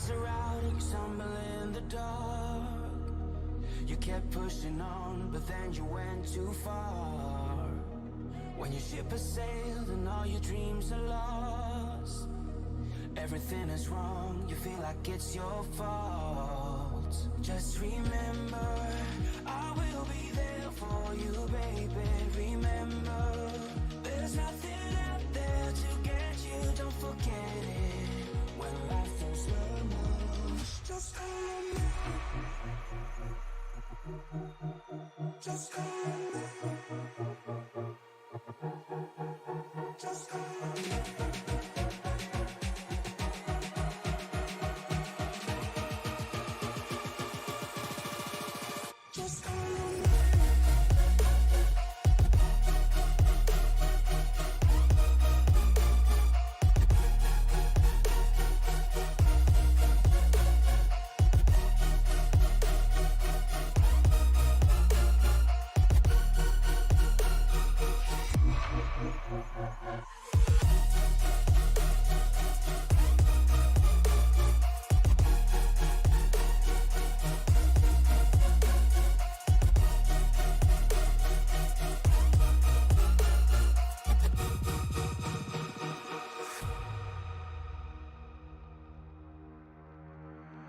lights are out and you stumble in the dark. You kept pushing on, but then you went too far. When your ship has sailed and all your dreams are lost, everything is wrong, you feel like it's your fault. Just remember, I will be there for you, baby. Remember, there's nothing out there to get you, don't forget it. When life throws lemons, just call me. Just call me. Just call me. Just call me.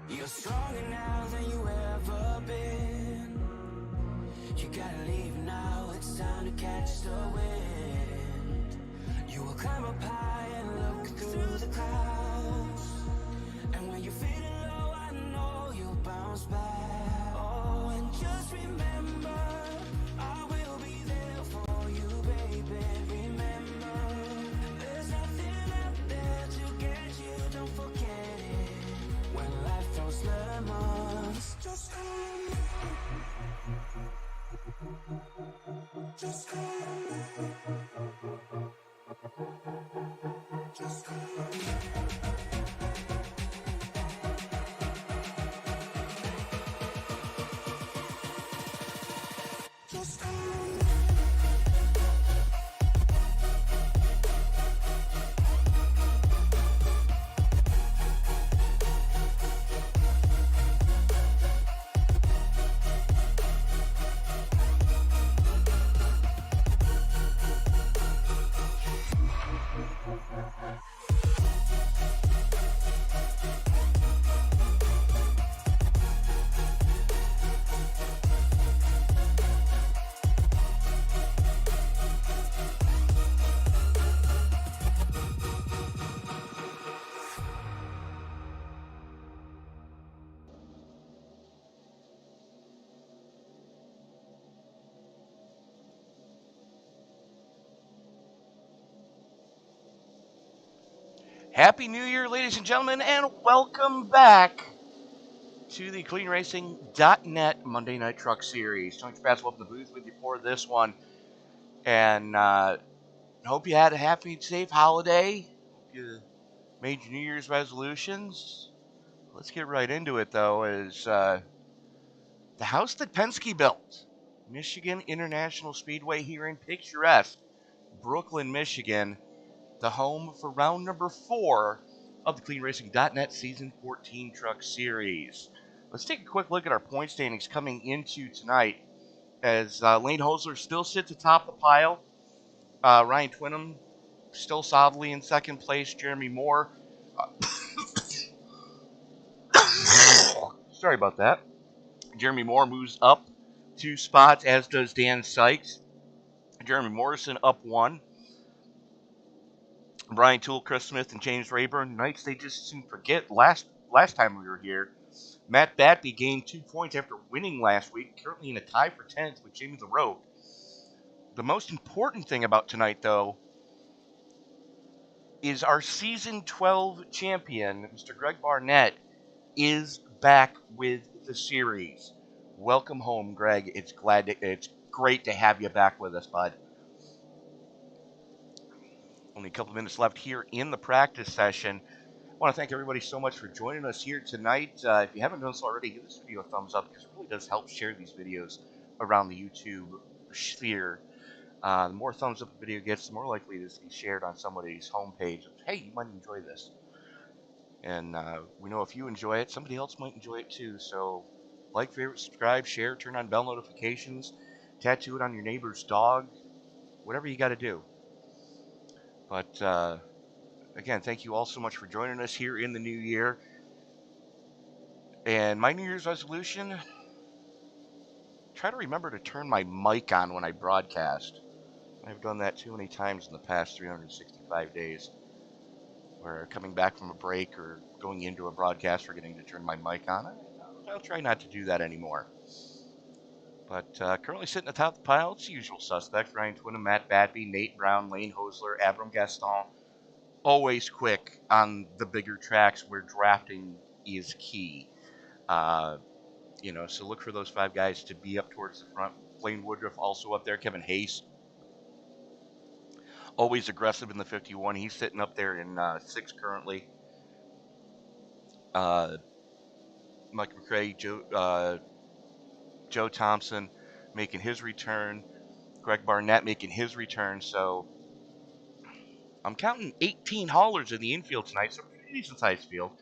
You're stronger now than you ever been. You gotta leave now, it's time to catch the wind. You will climb up high and look through the clouds. And when you're feeling low, I know you'll bounce back. Oh, and just remember, I will be there for you, baby. Remember, there's nothing out there to get you, don't forget it. When life throws lemons, just call me. Just call me. Just call me. Just call me. Happy New Year, ladies and gentlemen, and welcome back to the CleanRacing.net Monday Night Truck Series. Tony Trapasso up in the booth with you for this one, and hope you had a happy, safe holiday. Hope you made your New Year's resolutions. Let's get right into it, though, as the house that Penske built, Michigan International Speedway here in picturesque Brooklyn, Michigan, the home for round number 4 of the CleanRacing.net Season 14 Truck Series. Let's take a quick look at our point standings coming into tonight, as Lane Hosler still sits atop the pile. Ryan Twinham still solidly in second place. Jeremy Moore. Sorry about that. Jeremy Moore moves up 2 spots, as does Dan Sykes. Jeremy Morrison up 1. Brian Toole, Chris Smith, and James Rayburn. Knights they just soon forget. Last time we were here, Matt Batby gained 2 points after winning last week, currently in a tie for 10th with Jamie LaRoque. The most important thing about tonight, though, is our Season 12 champion, Mr. Greg Barnett, is back with the series. Welcome home, Greg. It's great to have you back with us, bud. Only a couple minutes left here in the practice session. I want to thank everybody so much for joining us here tonight. If you haven't done so already, give this video a thumbs up, because it really does help share these videos around the YouTube sphere. The more thumbs up the video gets, the more likely it is to be shared on somebody's homepage. Hey, you might enjoy this. And we know if you enjoy it, somebody else might enjoy it too. So like, favorite, subscribe, share, turn on bell notifications, tattoo it on your neighbor's dog, whatever you got to do. But again, thank you all so much for joining us here in the new year. And my New Year's resolution, try to remember to turn my mic on when I broadcast. I've done that too many times in the past 365 days, where coming back from a break or going into a broadcast forgetting to turn my mic on. I'll try not to do that anymore. But currently sitting atop the pile, it's the usual suspects: Ryan Twinham, Matt Batby, Nate Brown, Lane Hosler, Abram Gaston. Always quick on the bigger tracks where drafting is key. Uh, so look for those five guys to be up towards the front. Blaine Woodruff also up there. Kevin Hayes, always aggressive in the 51. He's sitting up there in sixth currently. Mike McRae, Joe Thompson making his return. Greg Barnett making his return. So I'm counting 18 haulers in the infield tonight. So pretty decent sized field.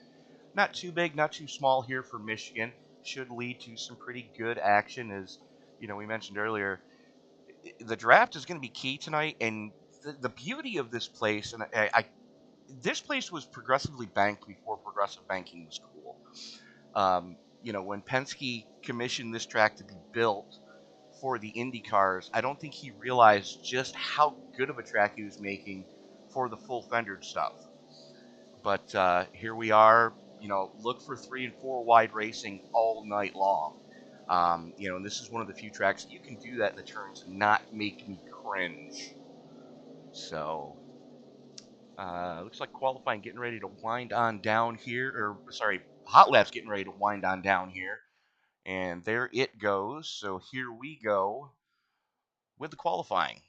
Not too big, not too small here for Michigan. Should lead to some pretty good action. As we mentioned earlier, the draft is going to be key tonight. And the beauty of this place, and this place was progressively banked before progressive banking was cool. When Penske commissioned this track to be built for the Indy cars, I don't think he realized just how good of a track he was making for the full fendered stuff. But here we are. Look for 3 and 4 wide racing all night long. And this is one of the few tracks that you can do that in the turns and not make me cringe. So, looks like qualifying getting ready to wind on down here, or sorry, hot laps getting ready to wind on down here. And there it goes. So here we go with the qualifying.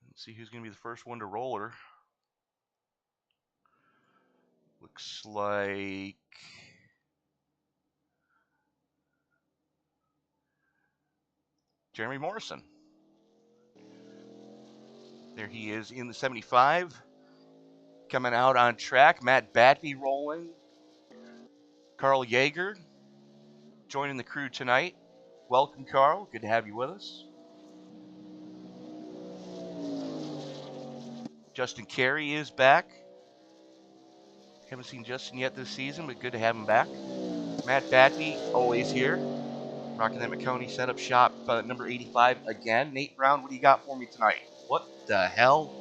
Let's see who's going to be the first one to roller. Looks like Jeremy Morrison. There he is in the 75. Coming out on track, Matt Batby rolling. Carl Yeager joining the crew tonight. Welcome, Carl. Good to have you with us. Justin Carey is back. Haven't seen Justin yet this season, but good to have him back. Matt Batby, always here. Rocking that McConey setup shop, number 85 again. Nate Brown, what do you got for me tonight? What the hell?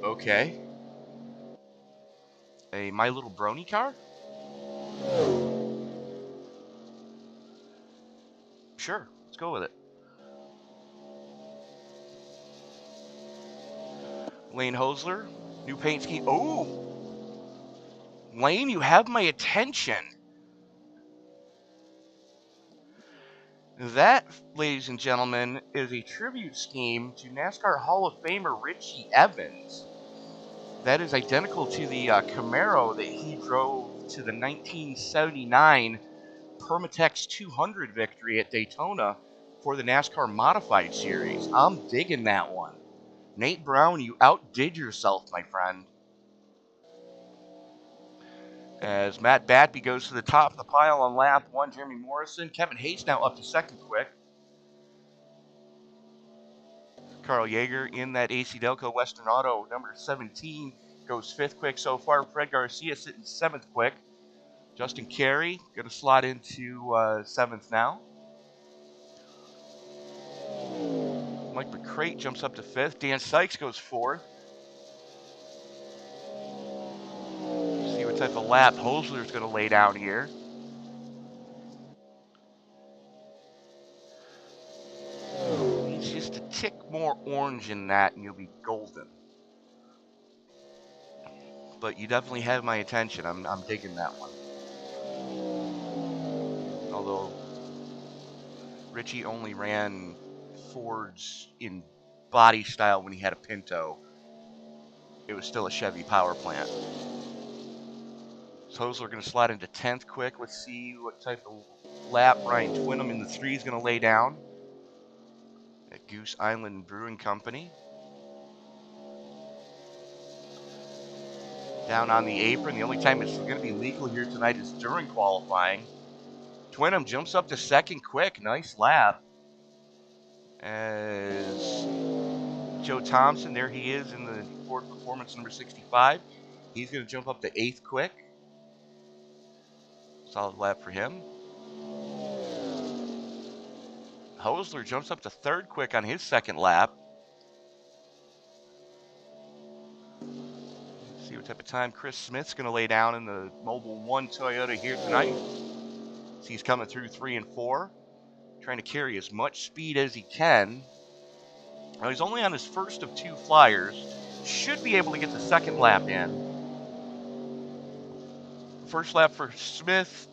Okay. A My Little Brony car? Sure, let's go with it. Lane Hosler, new paint scheme. Oh! Lane, you have my attention. That, ladies and gentlemen, is a tribute scheme to NASCAR Hall of Famer Richie Evans. That is identical to the Camaro that he drove to the 1979 Permatex 200 victory at Daytona for the NASCAR Modified Series. I'm digging that one. Nate Brown, you outdid yourself, my friend. As Matt Batby goes to the top of the pile on lap 1, Jeremy Morrison. Kevin Hayes now up to second quick. Carl Yeager in that AC Delco Western Auto number 17 goes fifth quick so far. Fred Garcia sitting seventh quick. Justin Carey going to slot into seventh now. Mike McCrate jumps up to fifth. Dan Sykes goes fourth. See what type of lap Hosler's going to lay down here. He's just a tick more orange in that, and you'll be golden. But you definitely have my attention. I'm digging that one. Although Richie only ran Fords in body style when he had a Pinto, it was still a Chevy power plant. So Hosler going to slide into 10th quick. Let's see what type of lap Ryan Twinham in the 3 is going to lay down at Goose Island Brewing Company. down on the apron. The only time it's going to be legal here tonight is during qualifying. Twinham jumps up to second quick. Nice lap. As Joe Thompson, there he is in the Ford Performance number 65. He's going to jump up to 8th quick. Solid lap for him. Hosler jumps up to 3rd quick on his second lap. Let's see what type of time Chris Smith's going to lay down in the Mobile 1 Toyota here tonight. So he's coming through 3 and 4, trying to carry as much speed as he can. Now he's only on his first of 2 flyers. Should be able to get the second lap in. First lap for Smith,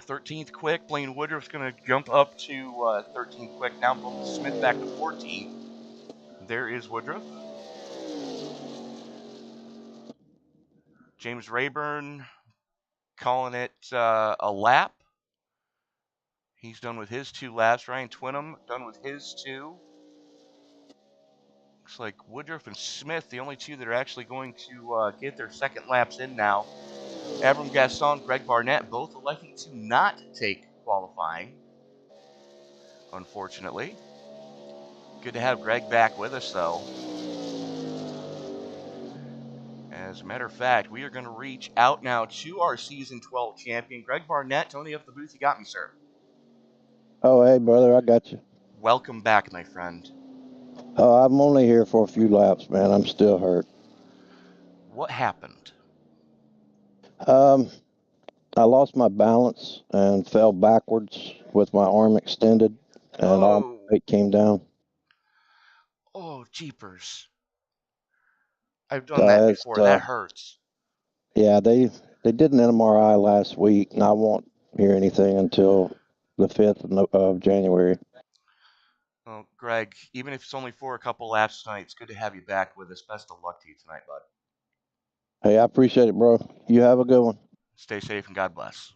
13th quick. Blaine Woodruff's going to jump up to 13th quick. Now bump Smith back to 14th. There is Woodruff. James Rayburn calling it a lap. He's done with his 2 laps. Ryan Twinham done with his 2. Looks like Woodruff and Smith, the only 2 that are actually going to get their second laps in now. Abram Gaston, Greg Barnett, both electing to not take qualifying, unfortunately. Good to have Greg back with us, though. As a matter of fact, we are going to reach out now to our Season 12 champion, Greg Barnett. Tony up the booth, you got me, sir. Oh, hey, brother, I got you. Welcome back, my friend. I'm only here for a few laps, man. I'm still hurt. What happened? I lost my balance and fell backwards with my arm extended, and all my weight came down. Oh, jeepers. I've done that before. That hurts. Yeah, they did an MRI last week, and I won't hear anything until the 5th of January. Well, Greg, even if it's only for a couple laps tonight, it's good to have you back with us. Best of luck to you tonight, bud. Hey, I appreciate it, bro. You have a good one. Stay safe and God bless.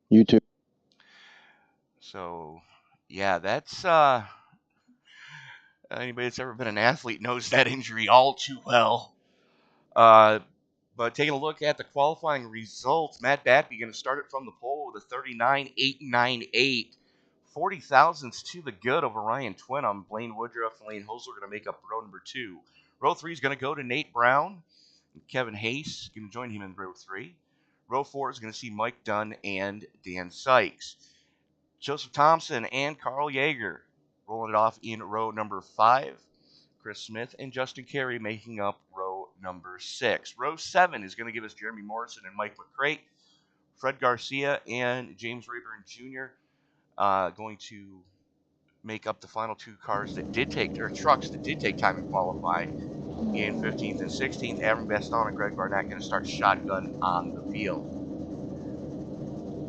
You too. So, yeah, that's anybody that's ever been an athlete knows that injury all too well. But taking a look at the qualifying results, Matt Batby going to start it from the pole with a 39.898. 40 thousandths to the good over Ryan Twinham. Blaine Woodruff and Lane Hosler going to make up row number 2. Row 3 is going to go to Nate Brown. Kevin Hayes going to join him in row 3. Row 4 is going to see Mike Dunn and Dan Sykes. Joseph Thompson and Carl Yeager rolling it off in row number 5. Chris Smith and Justin Carey making up row number 6. Row 7 is going to give us Jeremy Morrison and Mike McCrate. Fred Garcia and James Rayburn Jr. Going to make up the final 2 cars that did take, or trucks that did take time to qualify in 15th and 16th. Avram Baston and Greg Barnett going to start shotgun on the field.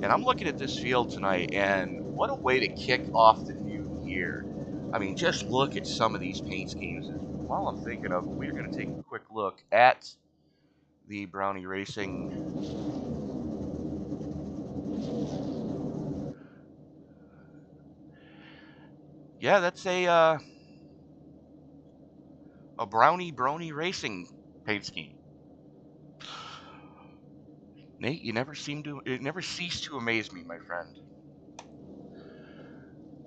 And I'm looking at this field tonight, and what a way to kick off the new year. I mean, just look at some of these paint schemes. While I'm thinking of it, we're going to take a quick look at the Brownie Racing yeah, that's a Brownie Racing paint scheme. Nate, it never ceased to amaze me, my friend.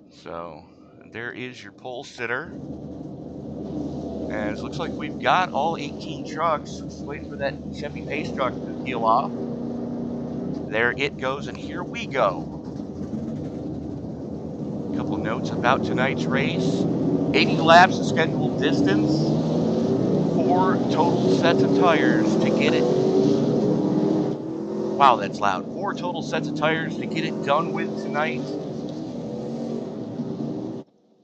So there is your pole sitter. And it looks like we've got all 18 trucks. Just waiting for that Chevy Pace truck to peel off. There it goes, and here we go. A couple notes about tonight's race. 80 laps of scheduled distance. 4 total sets of tires to get it. Wow, that's loud. 4 total sets of tires to get it done with tonight.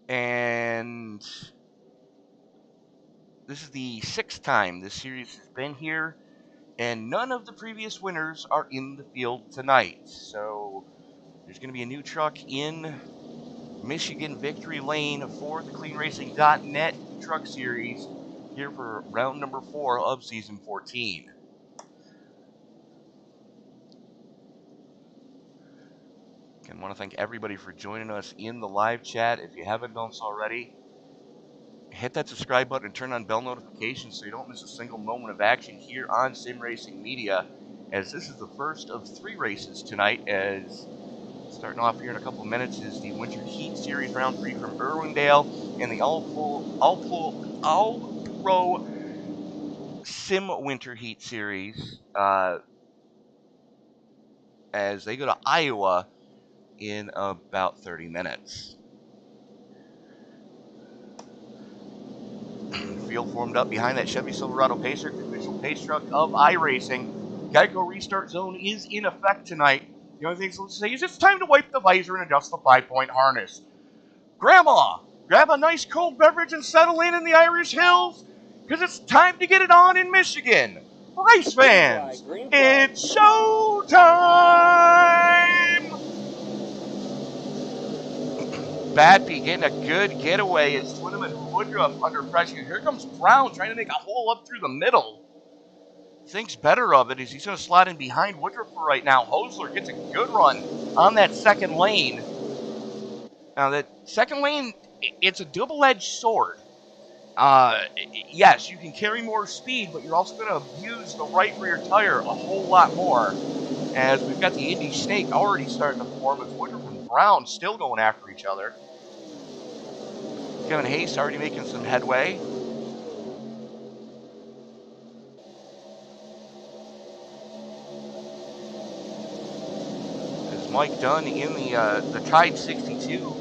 And this is the 6th time this series has been here, and none of the previous winners are in the field tonight. So there's going to be a new truck in Michigan Victory Lane for the CleanRacing.net Truck Series here for round number 4 of Season 14. I want to thank everybody for joining us in the live chat. If you haven't done so already, hit that subscribe button and turn on bell notifications so you don't miss a single moment of action here on Sim Racing Media, as this is the first of 3 races tonight. As starting off here in a couple of minutes is the Winter Heat Series Round 3 from Irwindale and the All-Pro Sim Winter Heat Series as they go to Iowa in about 30 minutes. Field formed up behind that Chevy Silverado Pacer, the official pace truck of iRacing. Geico restart zone is in effect tonight. The only thing to say is it's time to wipe the visor and adjust the 5-point harness. Grandma, grab a nice cold beverage and settle in the Irish Hills, because it's time to get it on in Michigan. Race fans, it's showtime! Batby getting a good getaway as Twinham and Woodruff under pressure. Here comes Brown trying to make a hole up through the middle. Thinks better of it as he's going to slot in behind Woodruff for right now. Hosler gets a good run on that second lane. Now, that second lane, it's a double-edged sword. Yes, you can carry more speed, but you're also going to use the right rear tire a whole lot more. As we've got the Indy Snake already starting to form with Woodruff and Brown still going after each other. Kevin Hayes already making some headway. As Mike Dunn in the Tide 62,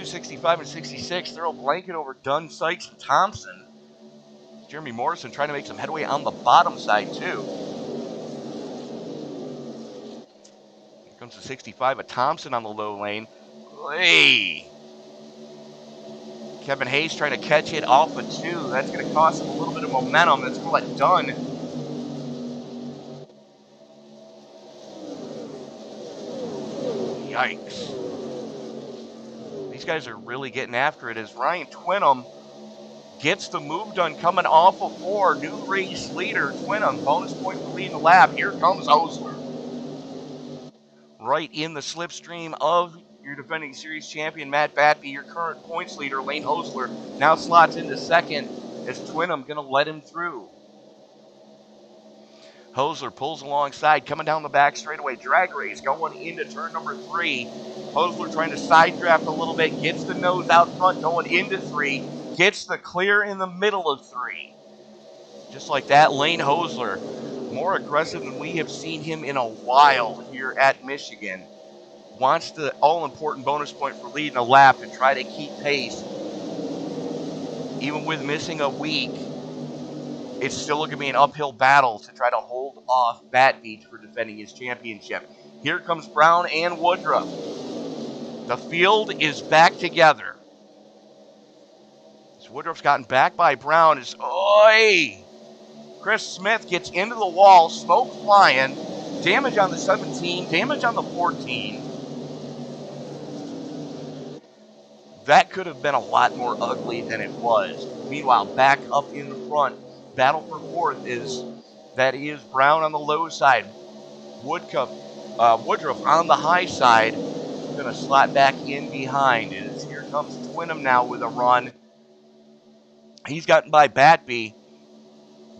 65, and 66, throw a blanket over Dunn, Sykes, and Thompson. Jeremy Morrison trying to make some headway on the bottom side, too. Here comes the 65 of Thompson on the low lane. Hey! Kevin Hayes trying to catch it off of 2. That's going to cost him a little bit of momentum. That's going to let Dunn. Yikes. These guys are really getting after it as Ryan Twinham gets the move done coming off of 4. New race leader, Twinham. Bonus point for leading the lap. Here comes Hosler. Right in the slipstream of your defending series champion, Matt Batby, your current points leader, Lane Hosler, now slots into second as Twinham going to let him through. Hosler pulls alongside, coming down the back straightaway. Drag race going into turn number 3. Hosler trying to side draft a little bit, gets the nose out front going into 3, gets the clear in the middle of 3. Just like that, Lane Hosler, more aggressive than we have seen him in a while here at Michigan. Wants the all-important bonus point for leading a lap to try to keep pace. Even with missing a week, it's still going to be an uphill battle to try to hold off Batbeach for defending his championship. Here comes Brown and Woodruff. The field is back together. As Woodruff's gotten back by Brown. Chris Smith gets into the wall, smoke flying, damage on the 17, damage on the 14. That could have been a lot more ugly than it was. Meanwhile, back up in the front, battle for 4th is Brown on the low side. Woodruff on the high side. Going to slot back in behind. Here comes Twinham now with a run. He's gotten by Batby.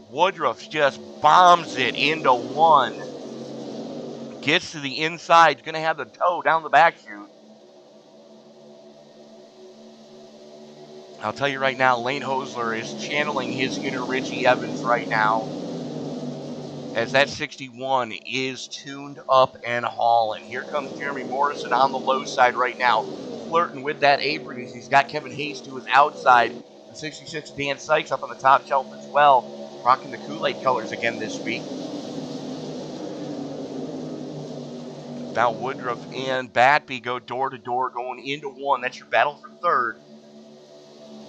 Woodruff just bombs it into 1. Gets to the inside. Going to have the toe down the back chute. I'll tell you right now, Lane Hosler is channeling his inner Richie Evans right now, as that 61 is tuned up and hauling. Here comes Jeremy Morrison on the low side right now, flirting with that apron as he's got Kevin Hayes to his outside. The 66 Dan Sykes up on the top shelf as well, rocking the Kool-Aid colors again this week. Now Woodruff and Batby go door to door going into 1. That's your battle for 3rd.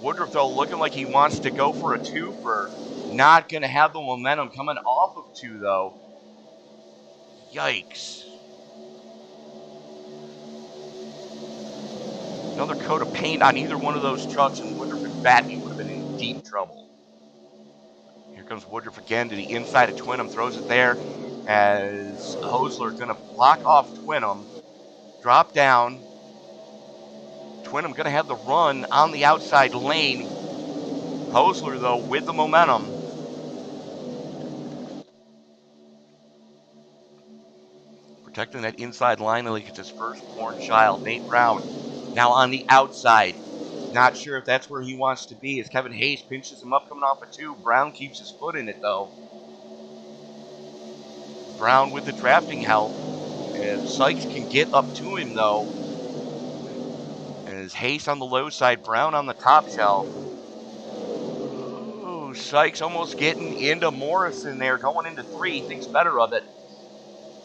Woodruff, though, looking like he wants to go for a 2-fer. Not going to have the momentum coming off of 2, though. Yikes. Another coat of paint on either one of those trucks, and Woodruff and Batby would have been in deep trouble. Here comes Woodruff again to the inside of Twinham. Throws it there as Hosler going to block off Twinham. Drop down. Twinham going to have the run on the outside lane. Hosler, though, with the momentum. Protecting that inside line like it's his firstborn child. Nate Brown now on the outside. Not sure if that's where he wants to be as Kevin Hayes pinches him up coming off a 2. Brown keeps his foot in it, though. Brown with the drafting help. And Sykes can get up to him, though. As Hayes on the low side, Brown on the top shelf. Ooh, Sykes almost getting into Morrison there, going into 3. Thinks better of it.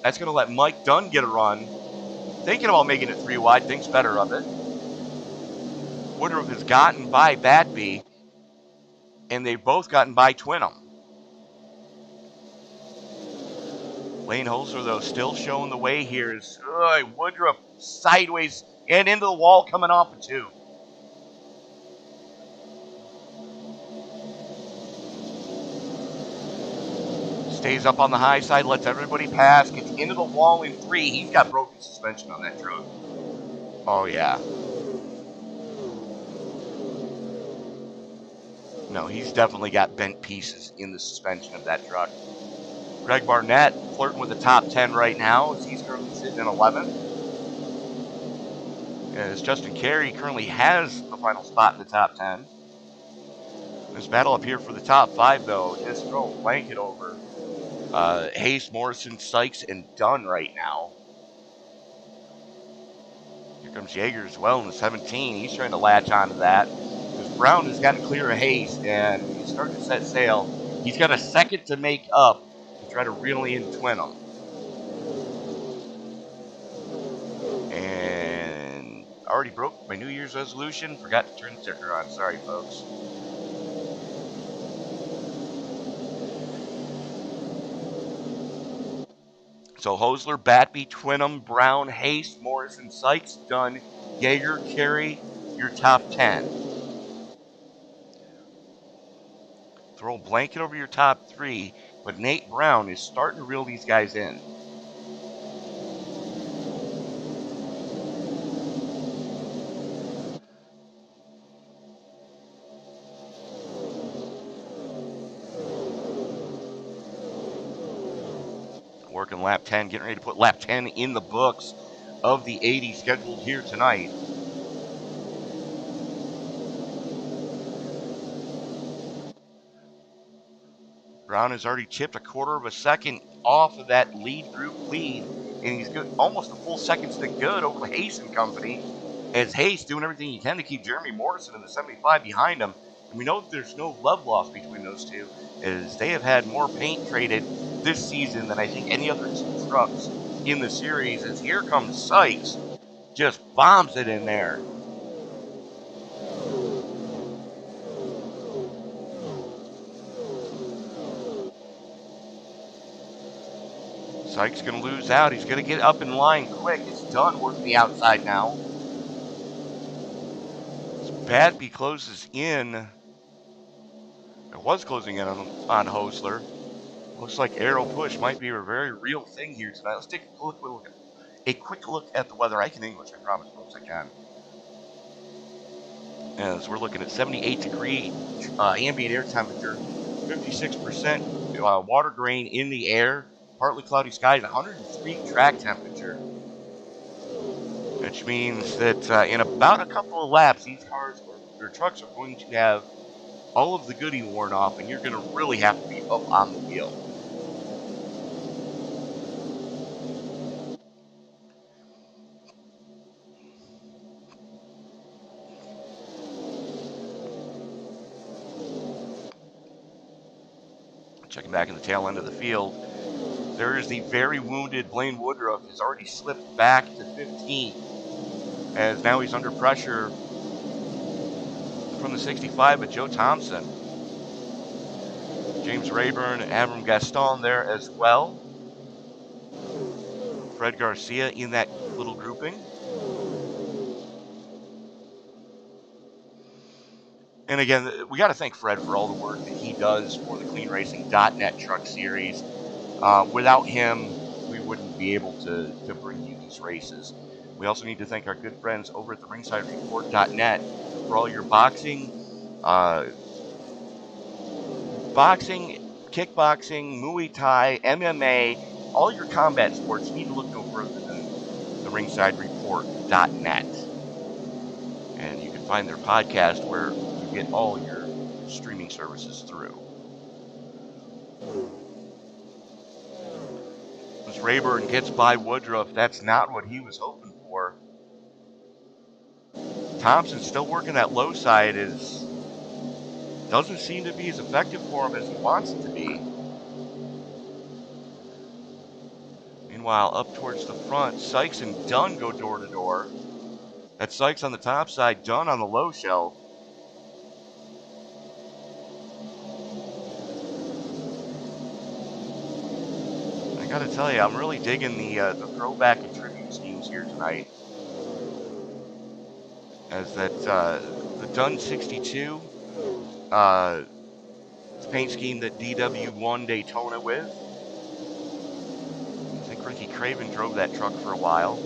That's going to let Mike Dunn get a run. Thinking about making it 3 wide, thinks better of it. Woodruff has gotten by Batby, and they've both gotten by Twinham. Lane Holzer, though, still showing the way here. Is Woodruff sideways and into the wall coming off a 2. Stays up on the high side, lets everybody pass, gets into the wall in 3. He's got broken suspension on that truck. Oh, yeah. No, he's definitely got bent pieces in the suspension of that truck. Greg Barnett flirting with the top 10 right now as he's currently sitting in 11th. As Justin Carey currently has the final spot in the top 10. This battle up here for the top 5, though, just throw a blanket over Hayes, Morrison, Sykes, and Dunn right now. Here comes Yeager as well in the 17. He's trying to latch onto that. Because Brown has got to clear a Hayes, and he's starting to set sail. He's got a second to make up to try to reel in Twinham. And already broke my New Year's resolution. Forgot to turn the ticker on. Sorry, folks. So Hosler, Batby, Twinham, Brown, Hayes, Morrison, Sykes, Dunn, Yeager, Carey, your top 10. Throw a blanket over your top 3, but Nate Brown is starting to reel these guys in. Working lap 10, getting ready to put lap 10 in the books of the 80 scheduled here tonight. Brown has already chipped a quarter of a second off of that lead group lead, and he's good, almost a full second to good over Hayes and company, as Hayes doing everything he can to keep Jeremy Morrison in the 75 behind him. And we know that there's no love lost between those two, as they have had more paint traded this season than I think any other two trucks in the series, as here comes Sykes, just bombs it in there. Sykes going to lose out. He's going to get up in line quick. It's Dunn working the outside now. Batby closes in. It was closing in on Hosler. Looks like Arrow Push might be a very real thing here tonight. Let's take a quick look at the weather. I can English, I promise, folks, I can. As we're looking at 78 degree ambient air temperature, 56% water grain in the air, partly cloudy skies, 103 track temperature. Which means that in about a couple of laps, these cars or trucks are going to have all of the goodie worn off, and you're going to really have to be up on the wheel. Checking back in the tail end of the field, there is the very wounded Blaine Woodruff. Has already slipped back to 15, as now he's under pressure from the 65, but Joe Thompson, James Rayburn, and Avram Gaston there as well. Fred Garcia in that little grouping. And again, we got to thank Fred for all the work that he does for the CleanRacing.net Truck Series. Without him, we wouldn't be able to bring you these races. We also need to thank our good friends over at the RingsideReport.net for all your boxing, boxing, kickboxing, Muay Thai, MMA, all your combat sports, you need to look no further than the ringsidereport.net. And you can find their podcast where you get all your streaming services through. As Rayburn gets by Woodruff, that's not what he was hoping for. Thompson still working that low side. Doesn't seem to be as effective for him as he wants it to be. Meanwhile, up towards the front, Sykes and Dunn go door to door. That's Sykes on the top side, Dunn on the low shelf. I gotta tell you, I'm really digging the throwback and tribute schemes here tonight. As that the Dunn 62 paint scheme that DW won Daytona with. I think Ricky Craven drove that truck for a while.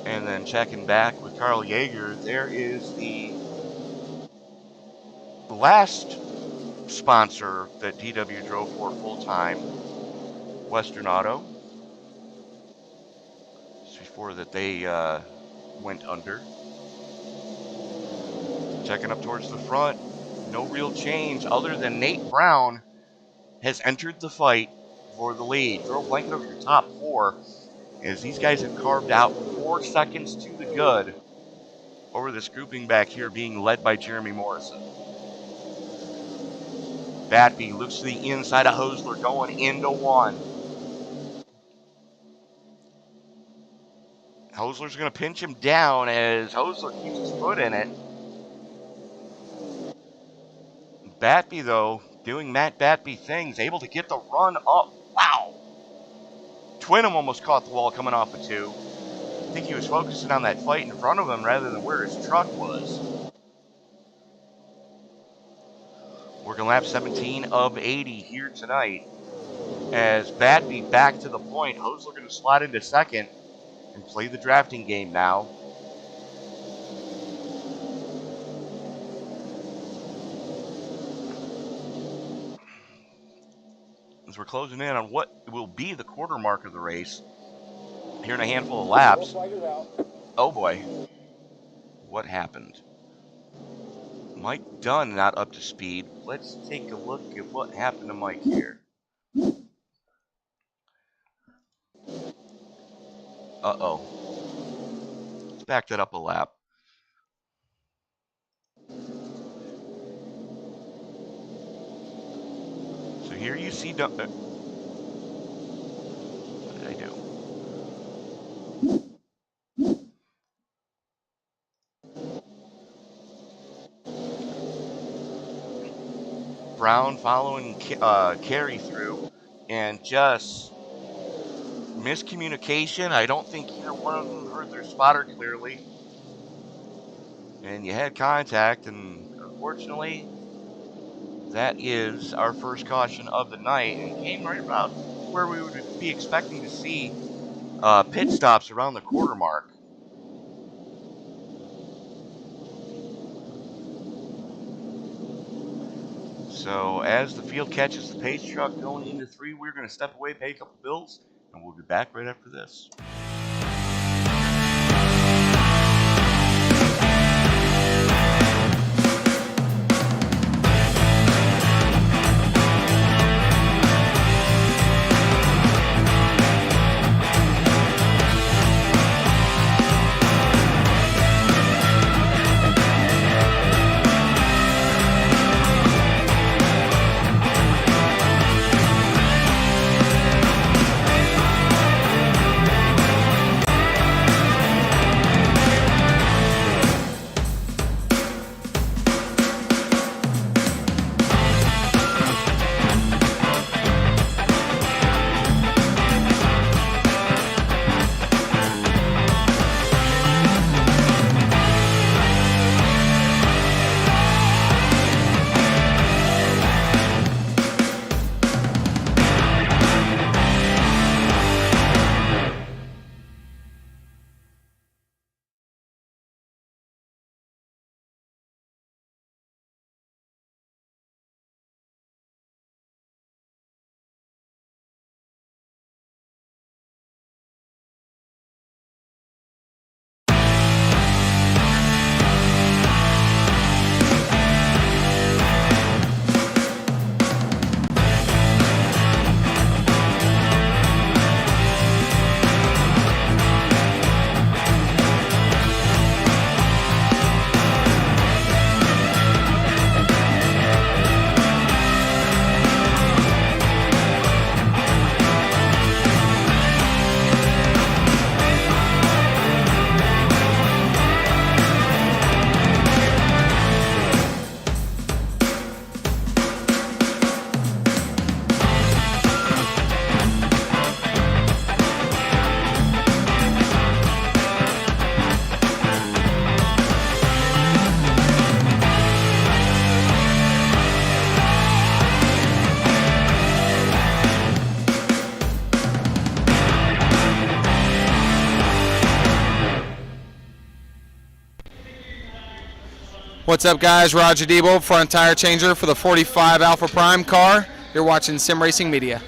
And then checking back with Carl Yeager, there is the last sponsor that DW drove for full-time, Western Auto. Just before that they went under. Checking up towards the front, no real change other than Nate Brown has entered the fight for the lead. Throw a blanket over your top four as these guys have carved out 4 seconds to the good over this grouping back here being led by Jeremy Morrison. Batby looks to the inside of Hosler going into one. Hosler's going to pinch him down as Hosler keeps his foot in it. Batby, though, doing Matt Batby things, able to get the run up. Wow! Twinham almost caught the wall coming off of 2. I think he was focusing on that fight in front of him rather than where his truck was. Working lap 17 of 80 here tonight. As Batby back to the point, Hosler going to slide into second and play the drafting game now. As we're closing in on what will be the quarter mark of the race here in a handful of laps. Oh boy, what happened? Mike Dunn not up to speed. Let's take a look at what happened to Mike here. Uh-oh. Let's back that up a lap. So here you see Dunn. What did I do? Brown following carry through and just miscommunication. I don't think either one of them heard their spotter clearly. And you had contact, and unfortunately, that is our first caution of the night, and came right about where we would be expecting to see pit stops around the quarter mark. So as the field catches the pace truck going into 3, we're going to step away, pay a couple bills, and we'll be back right after this. What's up, guys? Roger Debo, front tire changer for the 45 Alpha Prime car. You're watching Sim Racing Media.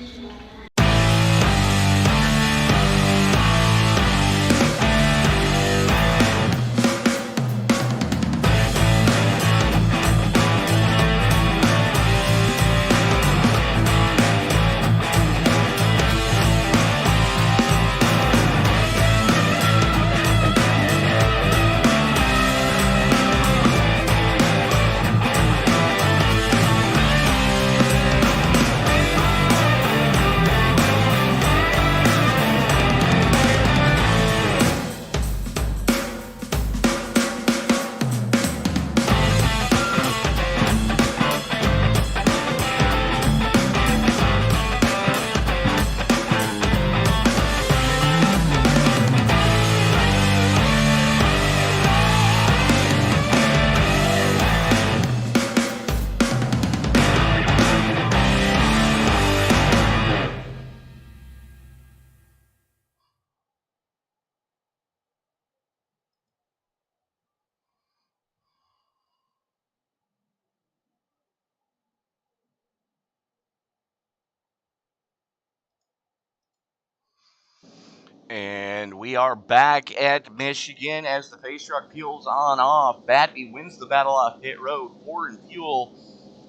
And we are back at Michigan as the face truck peels on off. Batby wins the battle off pit road. Ford and Fuel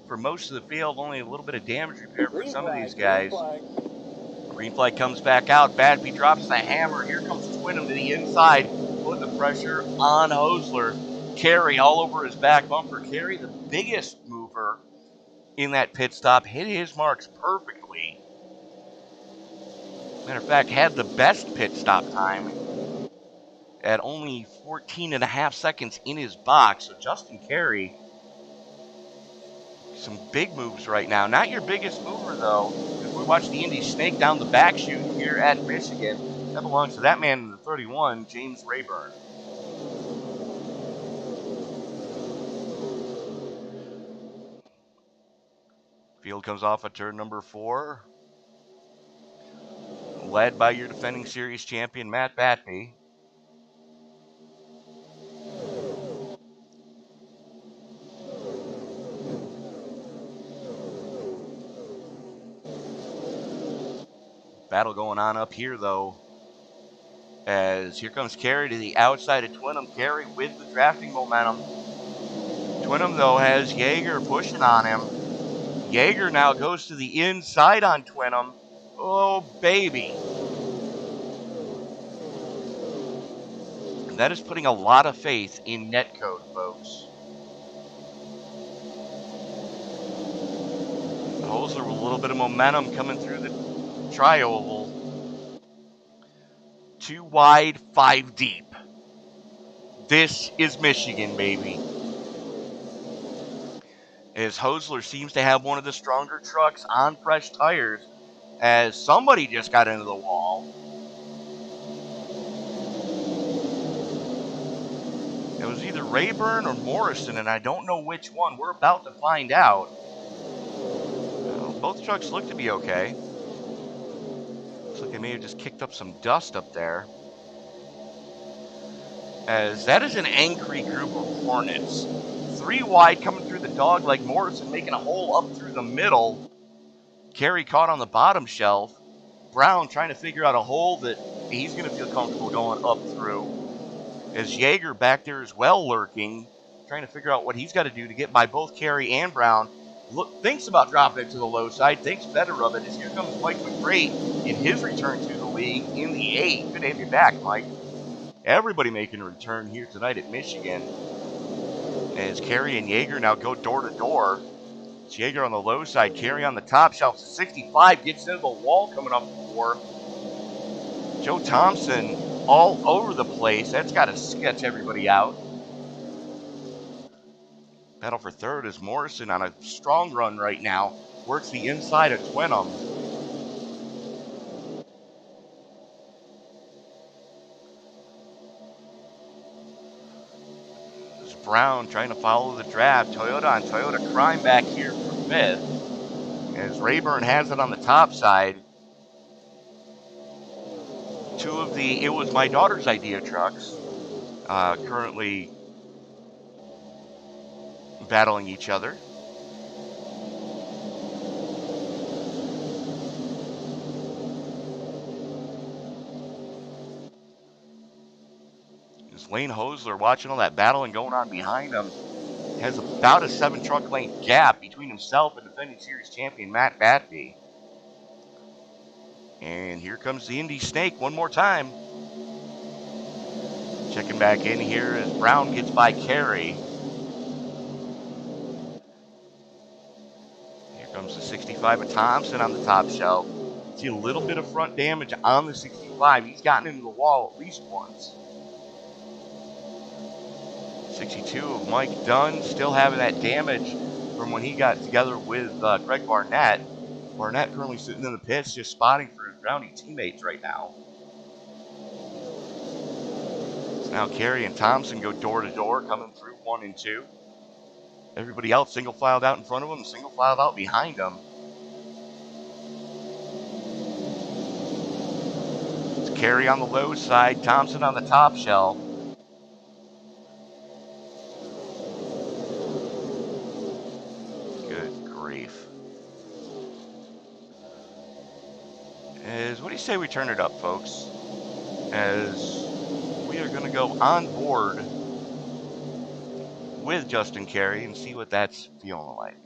for most of the field. Only a little bit of damage repair for some of these guys. Green flag comes back out. Batby drops the hammer. Here comes Twinham to the inside. Putting the pressure on Hosler. Carey all over his back bumper. Carey, the biggest mover in that pit stop, hit his marks perfectly. Matter of fact, had the best pit stop time at only 14.5 seconds in his box. So Justin Carey, some big moves right now. Not your biggest mover, though. If we watch the Indy snake down the back chute here at Michigan, that belongs to that man in the 31, James Rayburn. Field comes off at turn number 4. Led by your defending series champion, Matt Batby. Battle going on up here, though, as here comes Carey to the outside of Twinham. Carey with the drafting momentum. Twinham, though, has Yeager pushing on him. Yeager now goes to the inside on Twinham. Oh, baby. And that is putting a lot of faith in netcode, folks. Hosler with a little bit of momentum coming through the tri-oval. 2 wide, 5 deep. This is Michigan, baby. As Hosler seems to have one of the stronger trucks on fresh tires, as somebody just got into the wall. It was either Rayburn or Morrison, and I don't know which one. We're about to find out. Both trucks look to be okay. Looks like they may have just kicked up some dust up there. As that is an angry group of Hornets. 3 wide coming through the dogleg. Morrison making a hole up through the middle. Carey caught on the bottom shelf. Brown trying to figure out a hole that he's going to feel comfortable going up through. As Yeager back there as well lurking, trying to figure out what he's got to do to get by both Carey and Brown. Thinks about dropping it to the low side, thinks better of it, as here comes Mike McGrate in his return to the league in the 8. Good to have you back, Mike. Everybody making a return here tonight at Michigan. As Carey and Yeager now go door to door. It's Yeager on the low side, Carey on the top shelf. 65 gets into the wall coming off the 4. Joe Thompson all over the place. That's got to sketch everybody out. Battle for third is Morrison on a strong run right now. Works the inside of Twinham. There's Brown trying to follow the draft. Toyota on Toyota Crime back here for 5th. As Rayburn has it on the top side. 2 of the It Was My Daughter's Idea trucks. Currently battling each other. As Lane Hosler, watching all that battling going on behind him, has about a 7 truck length gap between himself and defending series champion Matt Batby. And here comes the Indy Snake one more time. Checking back in here as Brown gets by Carey. Here comes the 65 of Thompson on the top shelf. See a little bit of front damage on the 65. He's gotten into the wall at least once. 62 of Mike Dunn, still having that damage from when he got together with Greg Barnett. Barnett currently sitting in the pits just spotting for his Brownie teammates right now. So now Carey and Thompson go door to door, coming through 1 and 2. Everybody else single filed out in front of them, single filed out behind them. It's Carey on the low side, Thompson on the top shelf. What do you say we turn it up, folks? As we are going to go on board with Justin Carey and see what that's feeling like.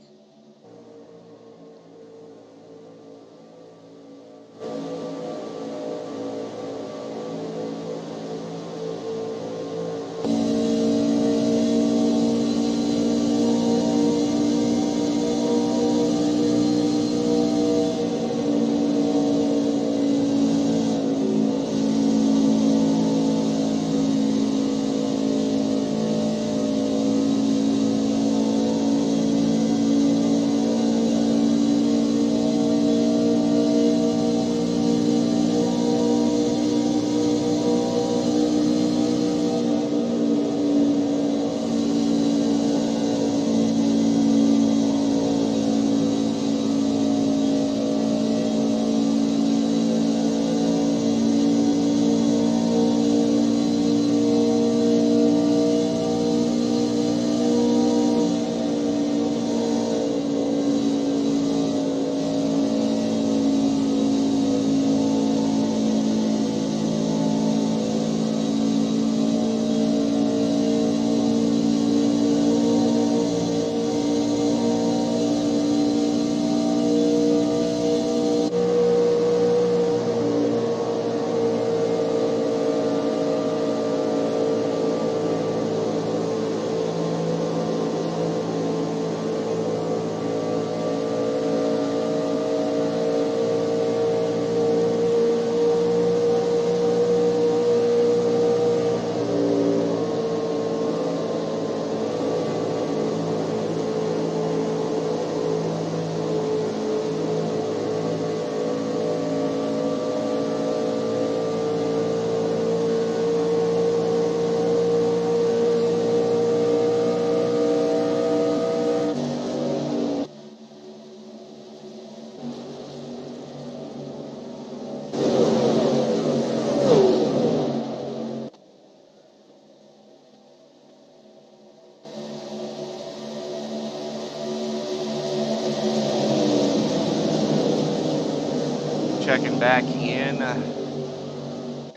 Checking back in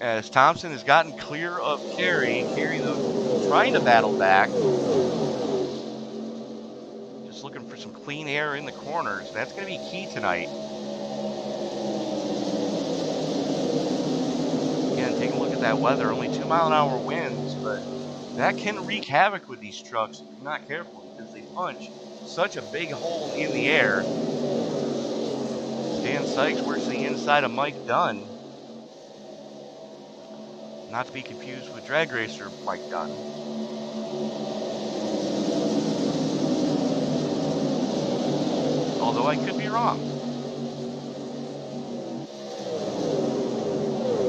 as Thompson has gotten clear of Carey. Carey, though, trying to battle back. Just looking for some clean air in the corners. That's going to be key tonight. Again, take a look at that weather. Only 2-mile-an-hour winds, but that can wreak havoc with these trucks if you're not careful because they punch such a big hole in the air. Dan Sykes works the inside of Mike Dunn. Not to be confused with drag racer Mike Dunn. Although I could be wrong.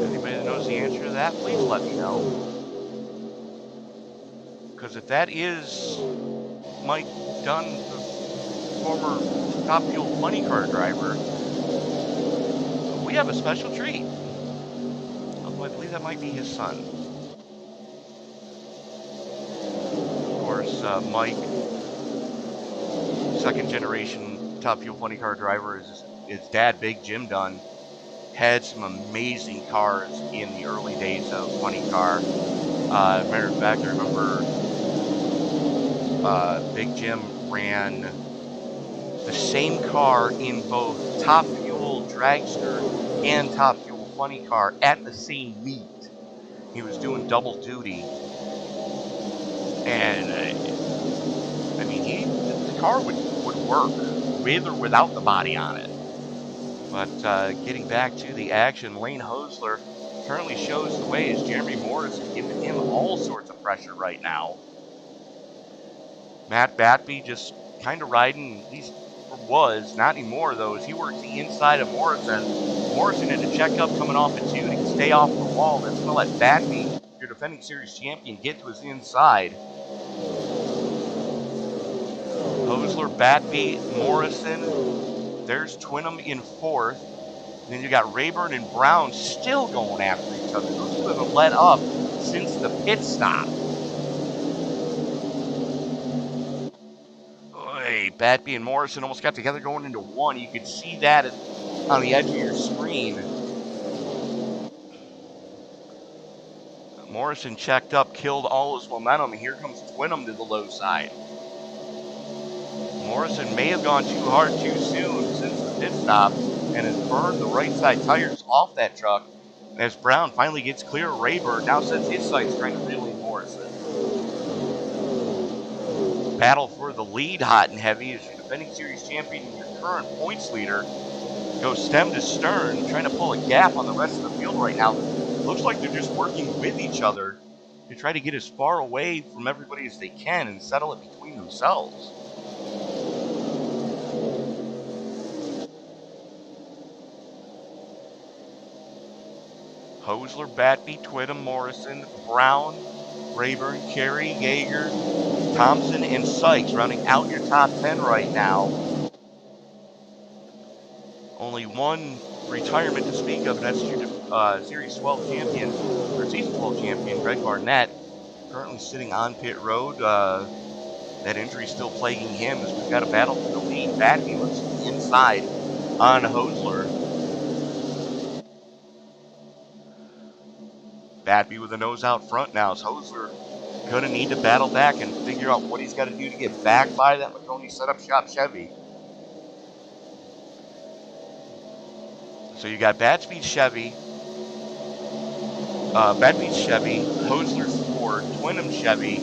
Anybody that knows the answer to that, please let me know. Because if that is Mike Dunn, the former Top Fuel money car driver, we have a special treat. Although I believe that might be his son. Of course, Mike second generation Top Fuel Funny Car driver. His dad, Big Jim Dunn, had some amazing cars in the early days of Funny Car. Matter of fact, I remember Big Jim ran the same car in both Top Fuel Dragster and Top Fuel Funny Car at the same meet. He was doing double duty. And, I mean, the car would work with or without the body on it. But getting back to the action, Lane Hosler currently shows the way as Jeremy Morris is giving him all sorts of pressure right now. Matt Batby just kind of riding, at least was, not anymore though, as he works the inside of Morrison. Morrison in a checkup coming off a 2 to stay off the wall. That's going to let Batby, your defending series champion, get to his inside. Hosler, Batby, Morrison. There's Twinham in 4th. Then you got Rayburn and Brown still going after each other. Those have been let up since the pit stop. Oy, Batby and Morrison almost got together going into 1. You could see that on the edge of your screen. Morrison checked up, killed all his momentum, and here comes Twinham to the low side. Morrison may have gone too hard too soon since the pit stop and has burned the right side tires off that truck. As Brown finally gets clear of Rayburn, now sets his sights trying to reel in Morrison. Battle for the lead, hot and heavy, as your defending series champion and your current points leader goes stem to stern, trying to pull a gap on the rest of the field right now. Looks like they're just working with each other to try to get as far away from everybody as they can and settle it between themselves. Hosler, Batby, Twinham, Morrison, Brown, Rayburn, Carey, Yeager, Thompson, and Sykes rounding out your top 10 right now. Only one retirement to speak of, and that's your Series 12 champion, or Season 12 champion, Greg Barnett, currently sitting on pit road. That injury still plaguing him as we've got a battle for the lead. Batby looks inside on Hosler. Batby with a nose out front now. So Hosler going to need to battle back and figure out what he's got to do to get back by that McConey setup shop Chevy. So you got Batby's Chevy, Hosler's Ford, Twinham Chevy,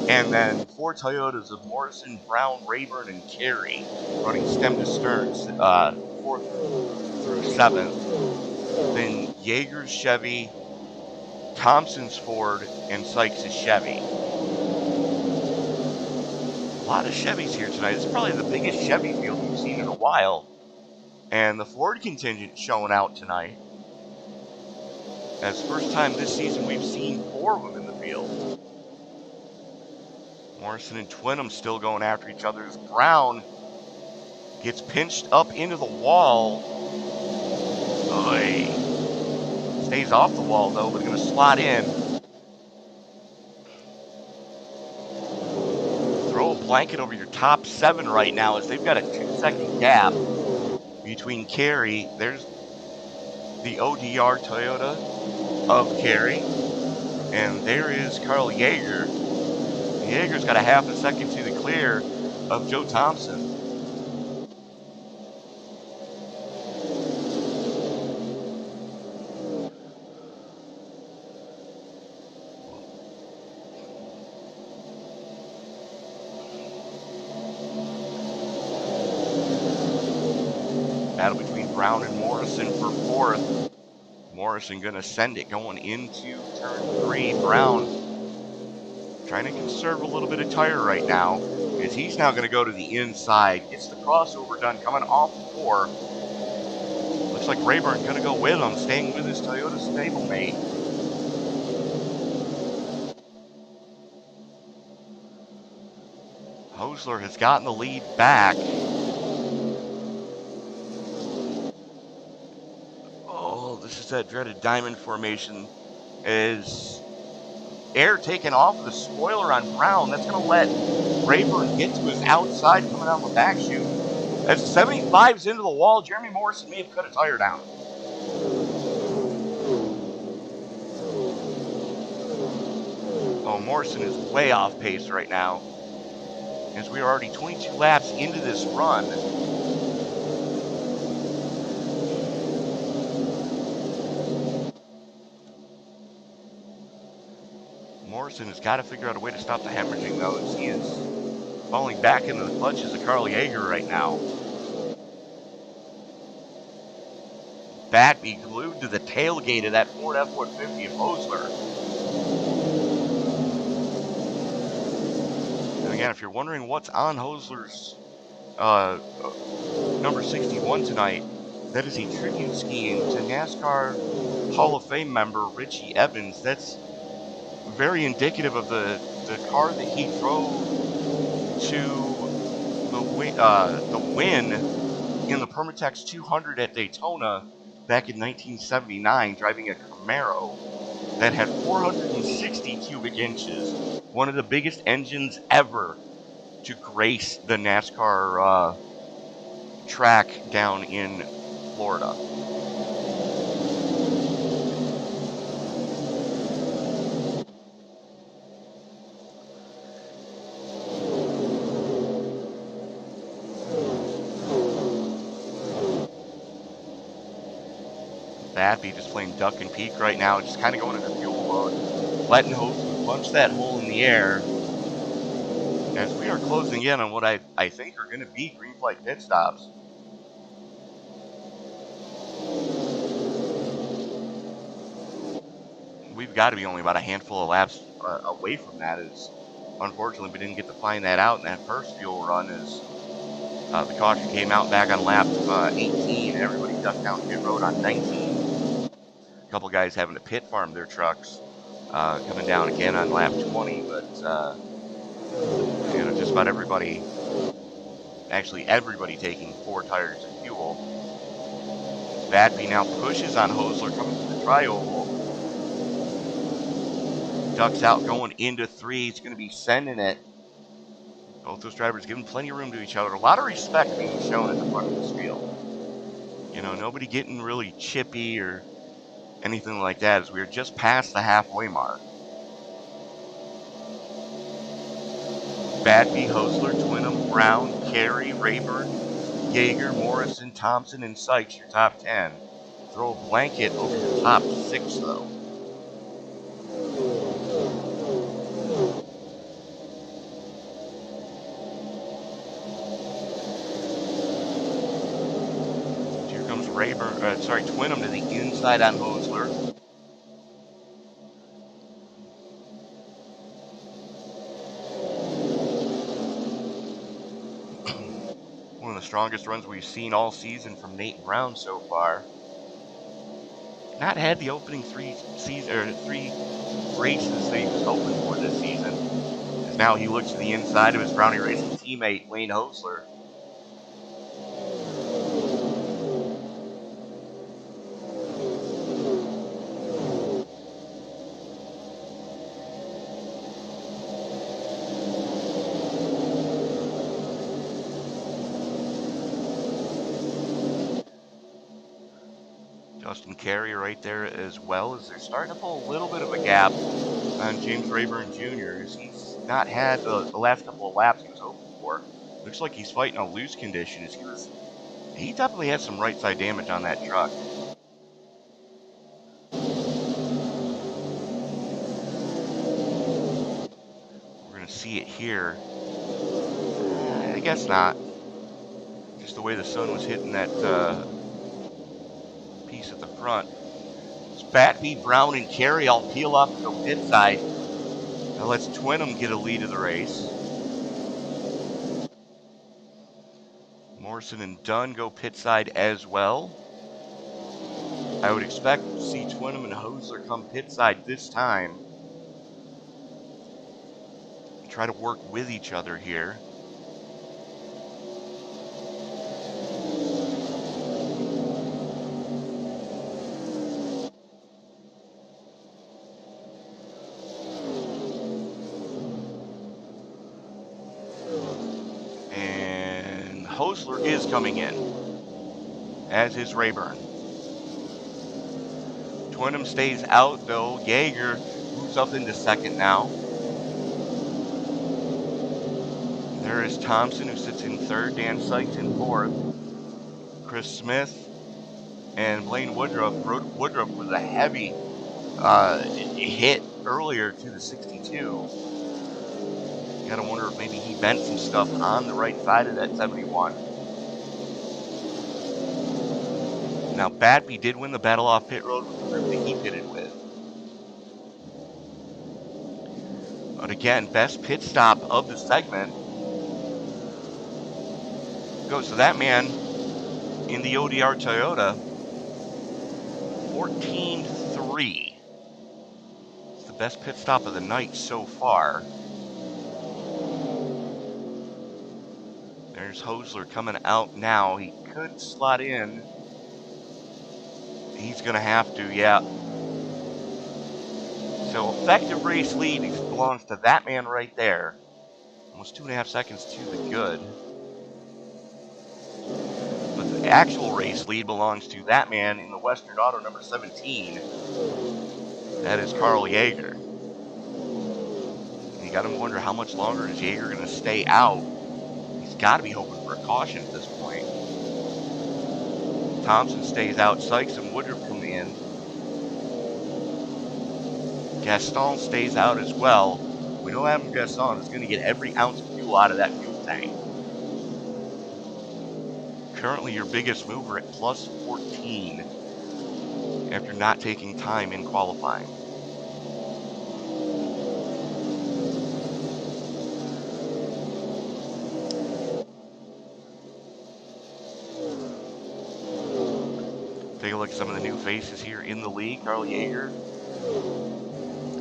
and then 4 Toyotas of Morrison, Brown, Rayburn, and Carey running stem to stern, 4th through 7th. Then Yeager's Chevy, Thompson's Ford, and Sykes' Chevy. A lot of Chevys here tonight. It's probably the biggest Chevy field we've seen in a while. And the Ford contingent showing out tonight. That's the first time this season we've seen 4 of them in the field. Morrison and Twinham still going after each other as Brown gets pinched up into the wall. Oy. Stays off the wall though, but going to slot in. Throw a blanket over your top 7 right now as they've got a 2-second gap between Carey. There's the ODR Toyota of Carey. And there is Carl Yeager. Yeager's got a half a second to the clear of Joe Thompson. Battle between Brown and Morrison for 4th. Morrison going to send it going into turn 3. Brown trying to conserve a little bit of tire right now as he's now going to go to the inside. Gets the crossover done coming off 4. Looks like Rayburn going to go with him, staying with his Toyota stablemate. Hosler has gotten the lead back. This is that dreaded diamond formation as air taken off of the spoiler on Brown. That's going to let Rayburn get to his outside coming out the back chute. As 75's into the wall, Jeremy Morrison may have cut a tire down. Oh, Morrison is way off pace right now, as we are already 22 laps into this run. Morrison has got to figure out a way to stop the hemorrhaging, though, as he is falling back into the clutches of Carl Yeager right now. Batby glued to the tailgate of that Ford F-150 of Hosler. And again, if you're wondering what's on Hosler's number 61 tonight, that is a tribute skiing to NASCAR Hall of Fame member Richie Evans. That's very indicative of the car that he drove to the win in the Permatex 200 at Daytona back in 1979, driving a Camaro that had 460 cubic inches, one of the biggest engines ever to grace the NASCAR track down in Florida. Batby just playing duck and peek right now, just kind of going into fuel mode, letting Hosler punch that hole in the air. As we are closing in on what I think are going to be green flag pit stops. We've got to be only about a handful of laps away from that, as unfortunately we didn't get to find that out in that first fuel run, as the caution came out back on lap 18 and everybody ducked down pit road on 19. A couple guys having to pit farm their trucks coming down again on lap 20, but just about everybody, actually everybody, taking 4 tires of fuel. Batby now pushes on Hosler coming to the tri-oval. Ducks out going into 3. He's going to be sending it. Both those drivers giving plenty of room to each other. A lot of respect being shown at the front of this field. Nobody getting really chippy or anything like that, as we are just past the halfway mark. Batby, Hosler, Twinham, Brown, Carey, Rayburn, Yeager, Morrison, Thompson, and Sykes, your top 10. Throw a blanket over your top 6, though. Here comes Twinham to the inside on Hosler. One of the strongest runs we've seen all season from Nate Brown so far. Not had the opening 3 races that he was hoping for this season, as now he looks to the inside of his Brownie Racing teammate Wayne Hosler. Justin Carey right there as well, as they're starting to pull a little bit of a gap on James Rayburn Jr. as he's not had the last couple of laps he was hoping for. Looks like he's fighting a loose condition, as he definitely had some right side damage on that truck. We're going to see it here. I guess not. Just the way the sun was hitting that piece at the front. It's Batby, Brown, and Carey all peel off and go pit side. Now let's Twinham get a lead of the race. Morrison and Dunn go pit side as well. I would expect to see Twinham and Hosler come pit side this time. Try to work with each other here. Hosler is coming in, as is Rayburn. Twinham stays out, though. Yeager moves up into second now. There is Thompson, who sits in third. Dan Sykes in fourth. Chris Smith and Blaine Woodruff. Woodruff was a heavy hit earlier to the 62. You gotta wonder if maybe he bent some stuff on the right side of that 71. Now, Batby did win the battle off pit road with the group that he pitted with. But again, best pit stop of the segment goes to that man in the ODR Toyota. 14.3. It's the best pit stop of the night so far. There's Hosler coming out now. He could slot in. He's going to have to, yeah. So effective race lead belongs to that man right there. Almost 2.5 seconds to the good. But the actual race lead belongs to that man in the Western Auto number 17. That is Carl Yeager. And you got to wonder how much longer is Yeager going to stay out. He's got to be hoping for a caution at this point. Thompson stays out. Sykes and Woodruff come in. Gaston stays out as well. We know Adam Gaston is going to get every ounce of fuel out of that fuel tank. Currently your biggest mover at plus 14 after not taking time in qualifying. Take a look at some of the new faces here in the league. Carl Yeager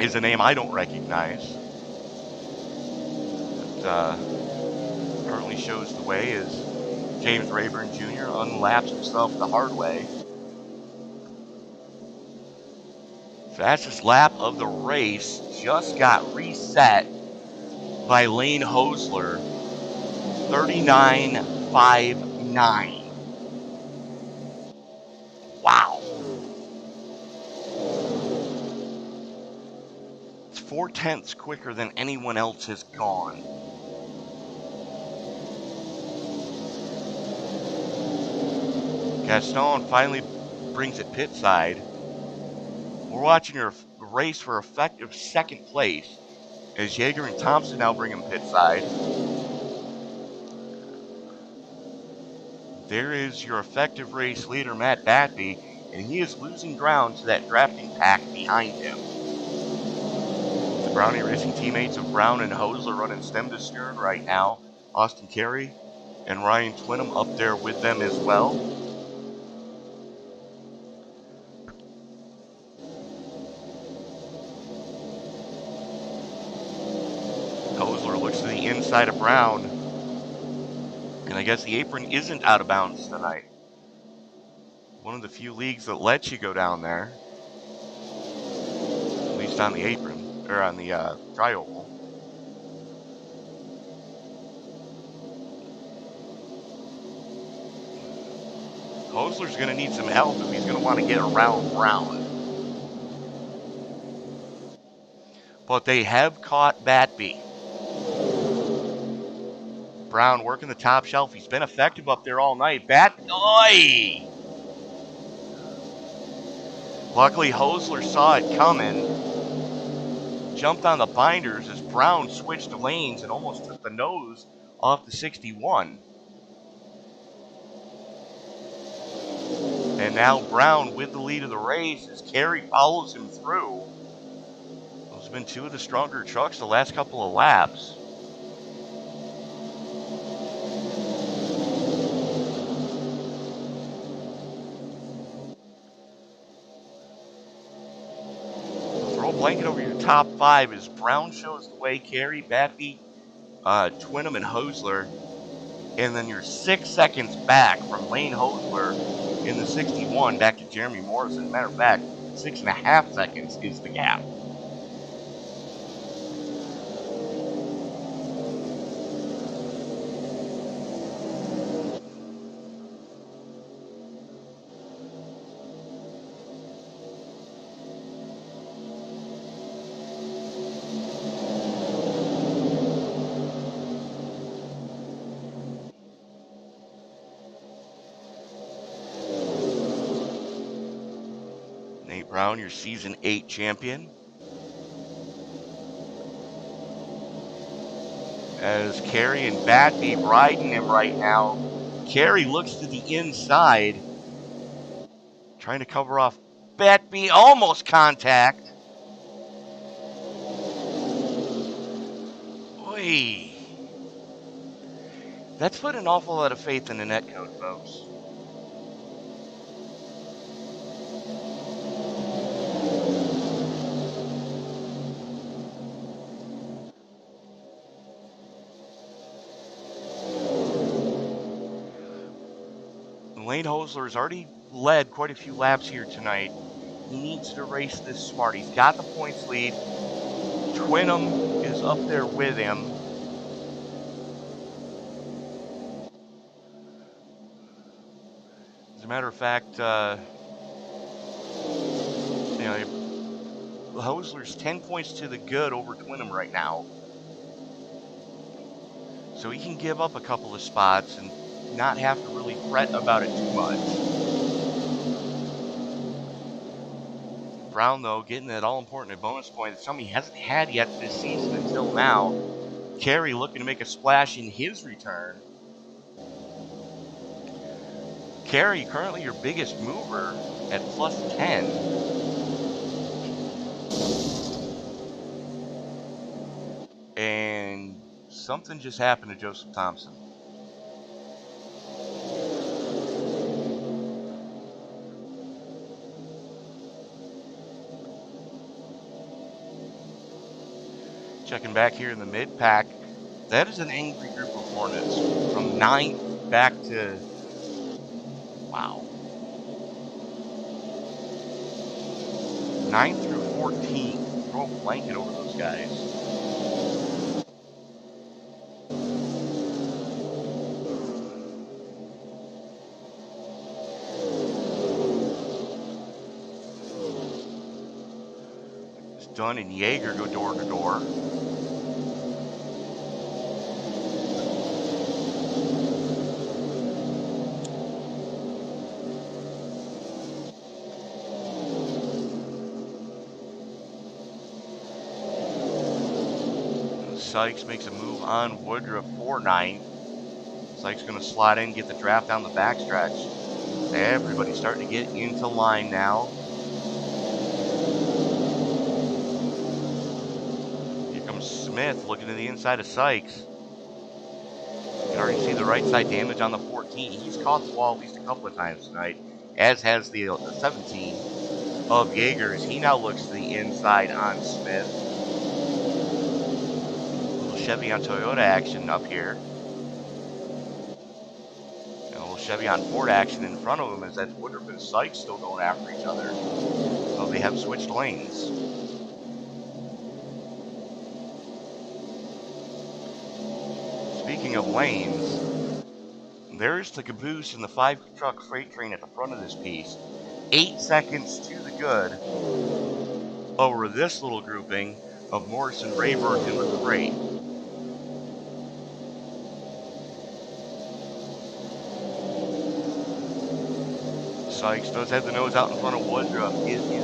is a name I don't recognize. But currently shows the way as James Rayburn Jr. unlaps himself the hard way. Fastest lap of the race just got reset by Lane Hosler. 39.59. Wow. It's 0.4 quicker than anyone else has gone. Gaston finally brings it pit side. We're watching a race for effective second place as Yeager and Thompson now bring him pit side. There is your effective race leader, Matt Batby, and he is losing ground to that drafting pack behind him. The Brownie Racing teammates of Brown and Hosler running stem to stern right now. Austin Carey and Ryan Twinham up there with them as well. Hosler looks to the inside of Brown. And I guess the apron isn't out of bounds tonight. One of the few leagues that lets you go down there. At least on the apron, or on the tri-oval. Hosler's going to need some help if he's going to want to get around Brown. But they have caught Batby. Brown working the top shelf. He's been effective up there all night. Oi! Luckily, Hosler saw it coming. Jumped on the binders as Brown switched lanes and almost took the nose off the 61. And now Brown with the lead of the race as Carey follows him through. Those have been two of the stronger trucks the last couple of laps. Blanket over your top five as Brown shows the way, Carey, Batby, Twinham, and Hosler. And then you're 6 seconds back from Lane Hosler in the 61 back to Jeremy Morrison. Matter of fact, 6.5 seconds is the gap. Brown, your season 8 champion. As Carey and Batby riding him right now. Carey looks to the inside, trying to cover off Batby, almost contact. Oy. That's put an awful lot of faith in the net code, folks. Lane Hosler's already led quite a few laps here tonight. He needs to race this smart. He's got the points lead. Twinham is up there with him. As a matter of fact, Hosler's 10 points to the good over Twinham right now. So he can give up a couple of spots and not have to really fret about it too much. Brown, though, getting that all-important bonus point that somebody hasn't had yet this season until now. Carey looking to make a splash in his return. Carey, currently your biggest mover at plus 10. And something just happened to Joseph Thompson. Checking back here in the mid-pack, that is an angry group of Hornets. From 9th back to, wow, 9th through 14th. Throw a blanket over those guys. Dunn and Yeager go door to door. Sykes makes a move on Woodruff for 9th. Sykes going to slot in, get the draft down the backstretch. Everybody's starting to get into line now. Smith looking to the inside of Sykes. You can already see the right side damage on the 14. He's caught the wall at least a couple of times tonight, as has the 17 of Yeager. He now looks to the inside on Smith. A little Chevy on Toyota action up here. And a little Chevy on Ford action in front of him as that's Woodruff and Sykes still going after each other. So they have switched lanes. Speaking of lanes, there's the caboose and the 5-truck freight train at the front of this piece. 8 seconds to the good over this little grouping of Morrison, Rayburn, and the freight. Sykes does have the nose out in front of Woodruff. Is in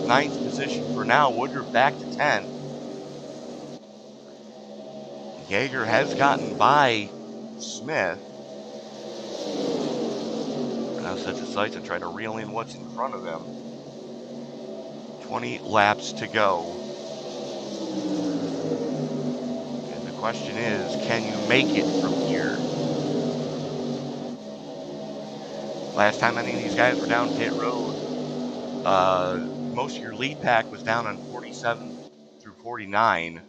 9th position for now. Woodruff back to 10th. Yeager has gotten by Smith. Now sets his sights and try to reel in what's in front of him. 20 laps to go. And the question is, can you make it from here? Last time any of these guys were down pit road, most of your lead pack was down on 47 through 49.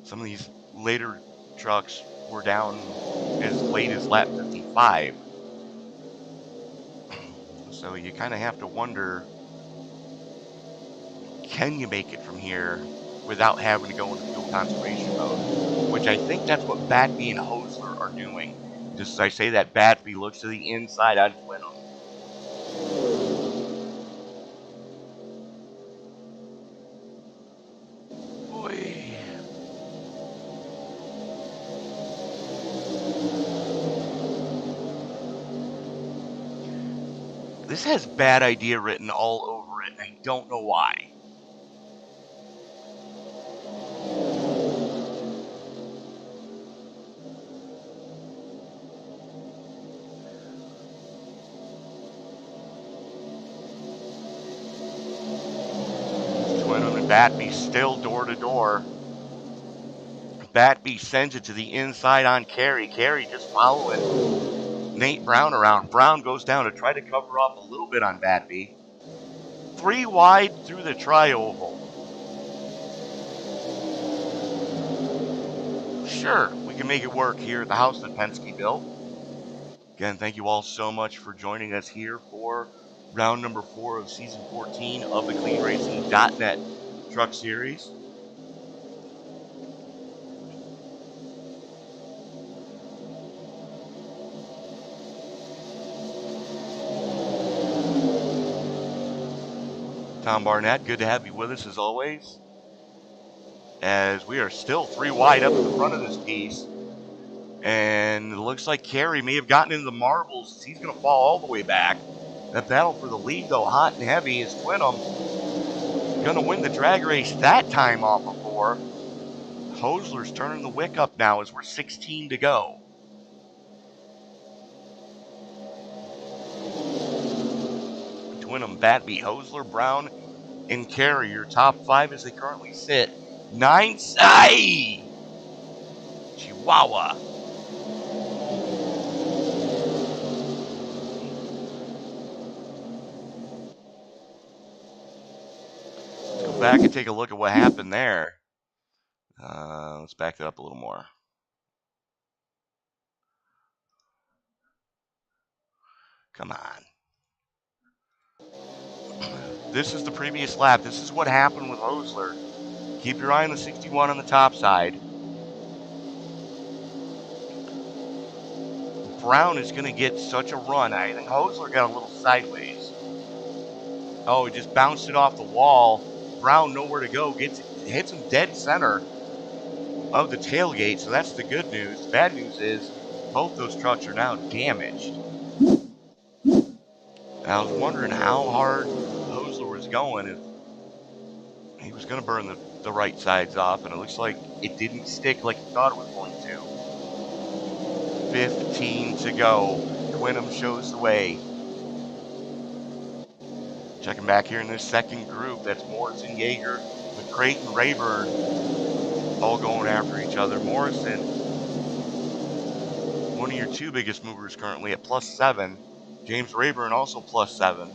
Some of these later trucks were down as late as lap 55. So you kind of have to wonder, can you make it from here without having to go into fuel conservation mode? Which I think that's what Batby and Hosler are doing. Just as I say that, Batby looks to the inside on Twinham. This has bad idea written all over I don't know why. Twinham and Batby still door to door. Batby sends it to the inside on Carey. Carey just following Nate Brown around. Brown goes down to try to cover off a little bit on Batby. 3 wide through the tri-oval. Sure, we can make it work here at the house that Penske built. Again, thank you all so much for joining us here for round number 4 of season 14 of the CleanRacing.net Truck Series. Tom Barnett, good to have you with us as always. As we are still 3 wide up at the front of this piece. And it looks like Carey may have gotten into the marbles. He's going to fall all the way back. That battle for the lead, though, hot and heavy, is Twinham going to win the drag race that time off of 4. Hosler's turning the wick up now as we're 16 to go. Twinham, Batby, Hosler, Brown, and Carey, your top 5 as they currently sit. 9, Chihuahua. Let's go back and take a look at what happened there. Let's back that up a little more. Come on. This is the previous lap. This is what happened with Hosler. Keep your eye on the 61 on the top side. Brown is going to get such a run. I think Hosler got a little sideways. Oh, he just bounced it off the wall. Brown nowhere to go. Hits him dead center of the tailgate, so that's the good news. The bad news is both those trucks are now damaged. I was wondering how hard Hosler was going. If he was going to burn the right sides off, and it looks like it didn't stick like he thought it was going to. 15 to go. Twinham shows the way. Checking back here in this second group, that's Morrison, Yeager, McCrate, and Rayburn all going after each other. Morrison, one of your 2 biggest movers currently at +7. James Rayburn also +7.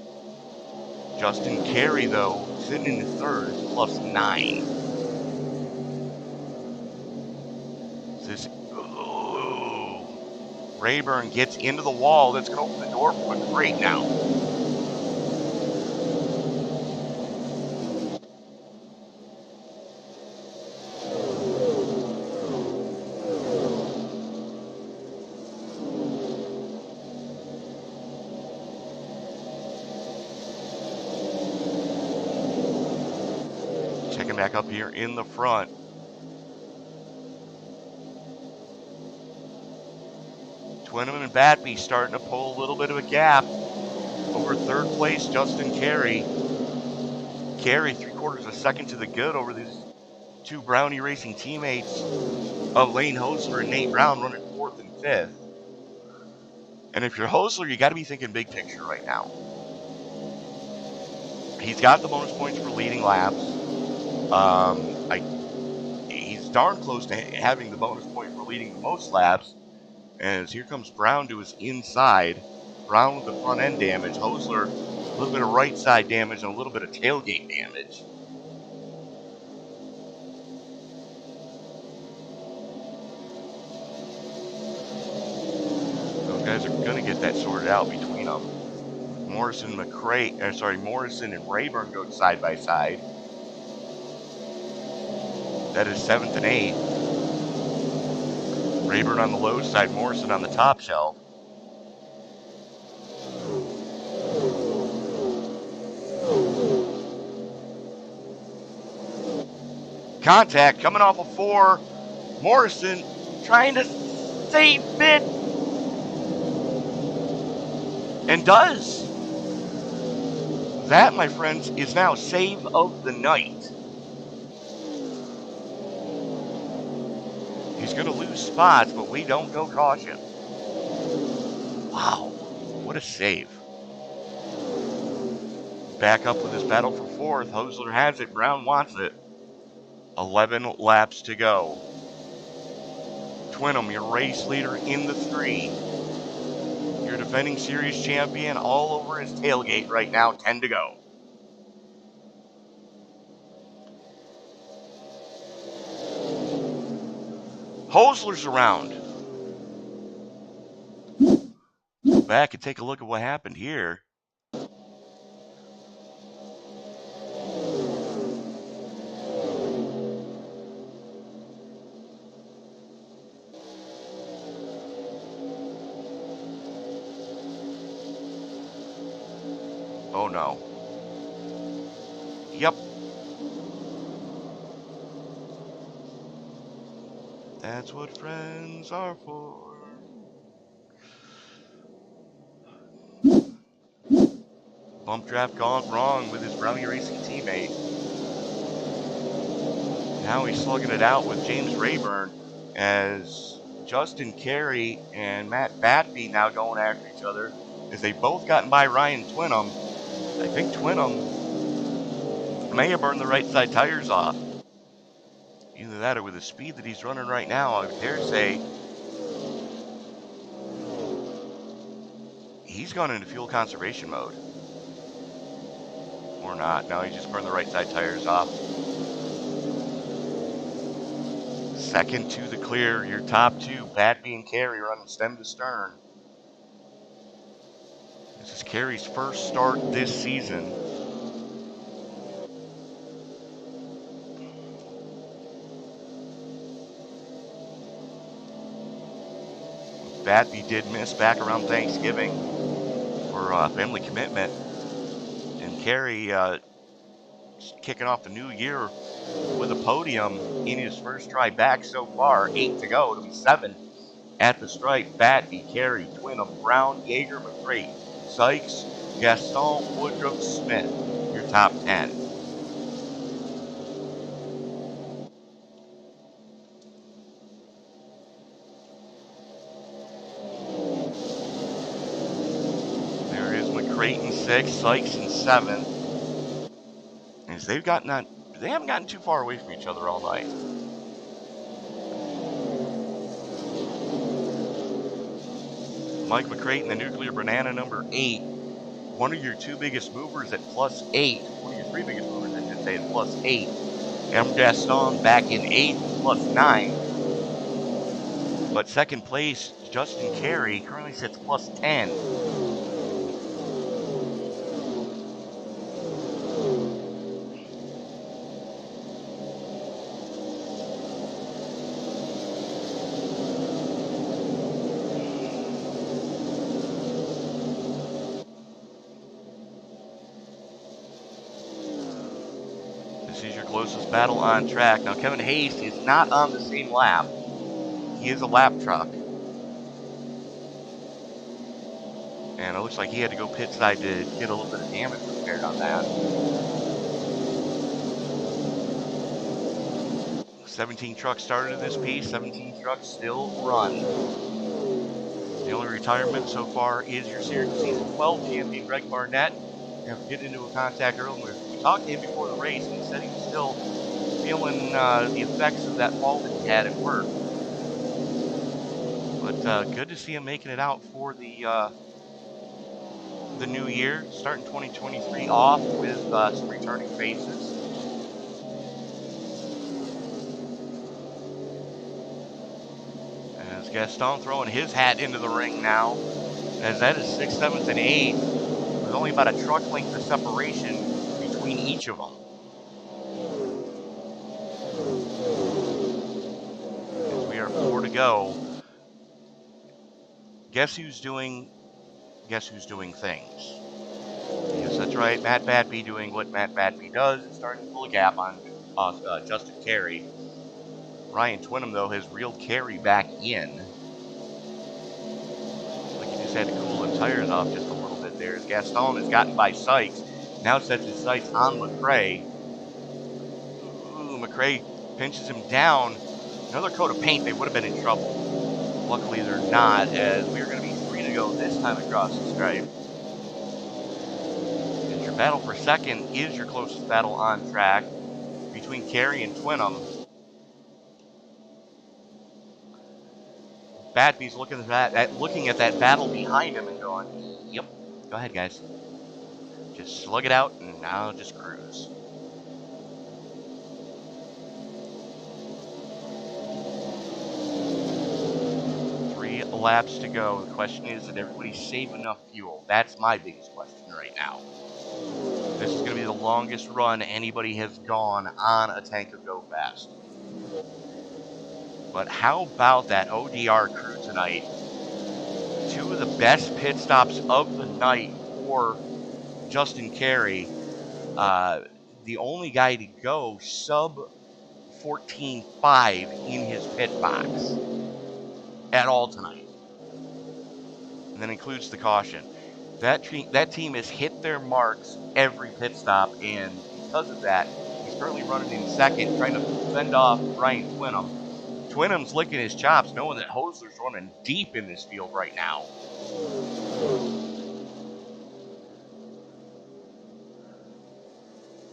Justin Carey, though, sitting in the third, +9. Rayburn gets into the wall. That's going to open the door for McCrate now. Checking back up here in the front. Twinham and Batby starting to pull a little bit of a gap. Over third place, Justin Carey. Carey 3/4 of a second to the good over these 2 Brownie Racing teammates of Lane Hosler and Nate Brown running 4th and 5th. And if you're Hosler, you got to be thinking big picture right now. He's got the bonus points for leading laps. He's darn close to having the bonus point for leading the most laps. As here comes Brown to his inside. Brown with the front end damage. Hosler, a little bit of right side damage and a little bit of tailgate damage. Those guys are going to get that sorted out between them. Morrison and Rayburn go side by side. That is 7th and 8th. Rayburn on the low side, Morrison on the top shelf. Contact coming off of 4. Morrison trying to save it. And does. That, my friends, is now save of the night. He's going to lose spots, but we don't go caution. Wow, what a save. Back up with his battle for fourth. Hosler has it. Brown wants it. 11 laps to go. Twinham, your race leader in the 3. Your defending series champion all over his tailgate right now. 10 to go. Hosler's around. Back and take a look at what happened here. Oh no. Yep. That's what friends are for. Bump draft gone wrong with his Brownie Racing teammate. Now he's slugging it out with James Rayburn as Justin Carey and Matt Batby now going after each other as they both gotten by Ryan Twinham. I think Twinham may have burned the right side tires off. Either that or with the speed that he's running right now, I would dare say he's gone into fuel conservation mode. Or not. No, he just burned the right side tires off. Second to the clear, your top two, Batby and Carey running stem to stern. This is Carey's first start this season. Batby did miss back around Thanksgiving for family commitment. And Carey kicking off the new year with a podium in his first try back so far. 8 to go. It'll be 7 at the stripe. Batby, Carey, Twinham, Brown, Yeager, McCrate, Sykes, Gaston, Woodruff, Smith. Your top 10. There is McCrate in 6, Sykes in 7. As they haven't gotten too far away from each other all night. Mike McCrate in the Nuclear Banana number 8. One of your two biggest movers at +8. One of your three biggest movers, I should say, at +8. M. Gaston back in 8th, +9. But second place, Justin Carey, currently sits +10. This is your closest battle on track. Now, Kevin Hayes is not on the same lap. He is a lap truck. And it looks like he had to go pit side to get a little bit of damage repaired on that. 17 trucks started in this piece. 17 trucks still run. The only retirement so far is your season 12 champion, Greg Barnett. Have to get into a contact earlier. We talked to him before the race, and he said he was still feeling the effects of that fall that he had at work. But good to see him making it out for the new year, starting 2023 off with some returning faces. As Gaston throwing his hat into the ring now, as that is 6th, 7th, and 8th. There's only about a truck length of separation between each of them. As we are 4 to go. Guess who's doing things? Yes, that's right. Matt Batby doing what Matt Batby does and starting to pull a gap on Justin Carey. Ryan Twinham, though, has reeled Carey back in. Like he just had to cool the tires off just a little bit there. As Gaston has gotten by Sykes. Now sets his sights on McRae. Ooh, McRae pinches him down. Another coat of paint, they would have been in trouble. Luckily, they're not, as we are going to be 3 to go this time across the stripe. And your battle for second is your closest battle on track between Carey and Twinham. Batby's looking at that battle behind him and going, "Yep, go ahead, guys. Just slug it out, and I'll just cruise." Three laps to go. The question is, did everybody save enough fuel? That's my biggest question right now. This is going to be the longest run anybody has gone on a tank of Go Fast. But how about that ODR crew tonight? Two of the best pit stops of the night for Justin Carey. The only guy to go sub 14.5 in his pit box at all tonight. And that includes the caution. That team has hit their marks every pit stop, and because of that, he's currently running in second, trying to fend off Ryan Twinham. Twinham's licking his chops, knowing that Hosler's running deep in this field right now.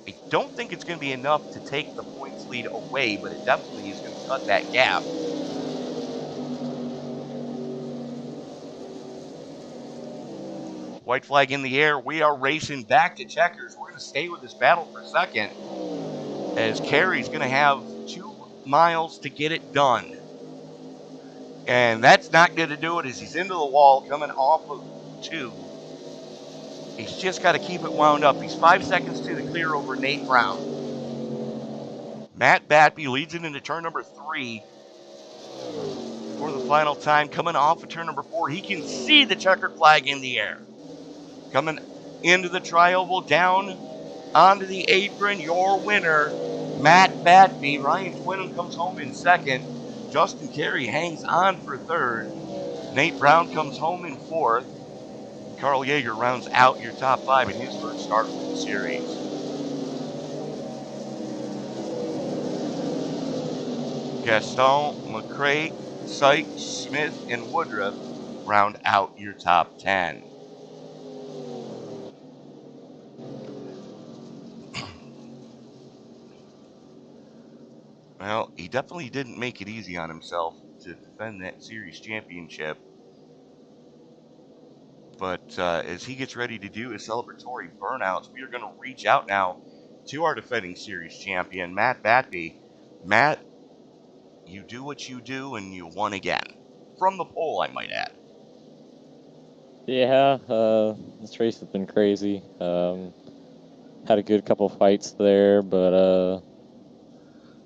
I don't think it's going to be enough to take the points lead away, but it definitely is going to cut that gap. White flag in the air. We are racing back to checkers. We're going to stay with this battle for second, as Carey's going to have 2 miles to get it done. And that's not going to do it, as he's into the wall coming off of 2. He's just got to keep it wound up. He's 5 seconds to the clear over Nate Brown. Matt Batby leads it into turn number 3 for the final time. Coming off of turn number 4, he can see the checkered flag in the air. Coming into the tri-oval, down onto the apron, your winner, Matt Batby. Ryan Twinham comes home in second. Justin Carey hangs on for third. Nate Brown comes home in fourth. Carl Yeager rounds out your top 5 in his first start with the series. Gaston, McRae, Sykes, Smith, and Woodruff round out your top 10. Well, he definitely didn't make it easy on himself to defend that series championship. But as he gets ready to do his celebratory burnouts, we are going to reach out now to our defending series champion, Matt Batby. Matt, you do what you do, and you won again. From the pole, I might add. Yeah, this race has been crazy. Had a good couple fights there, but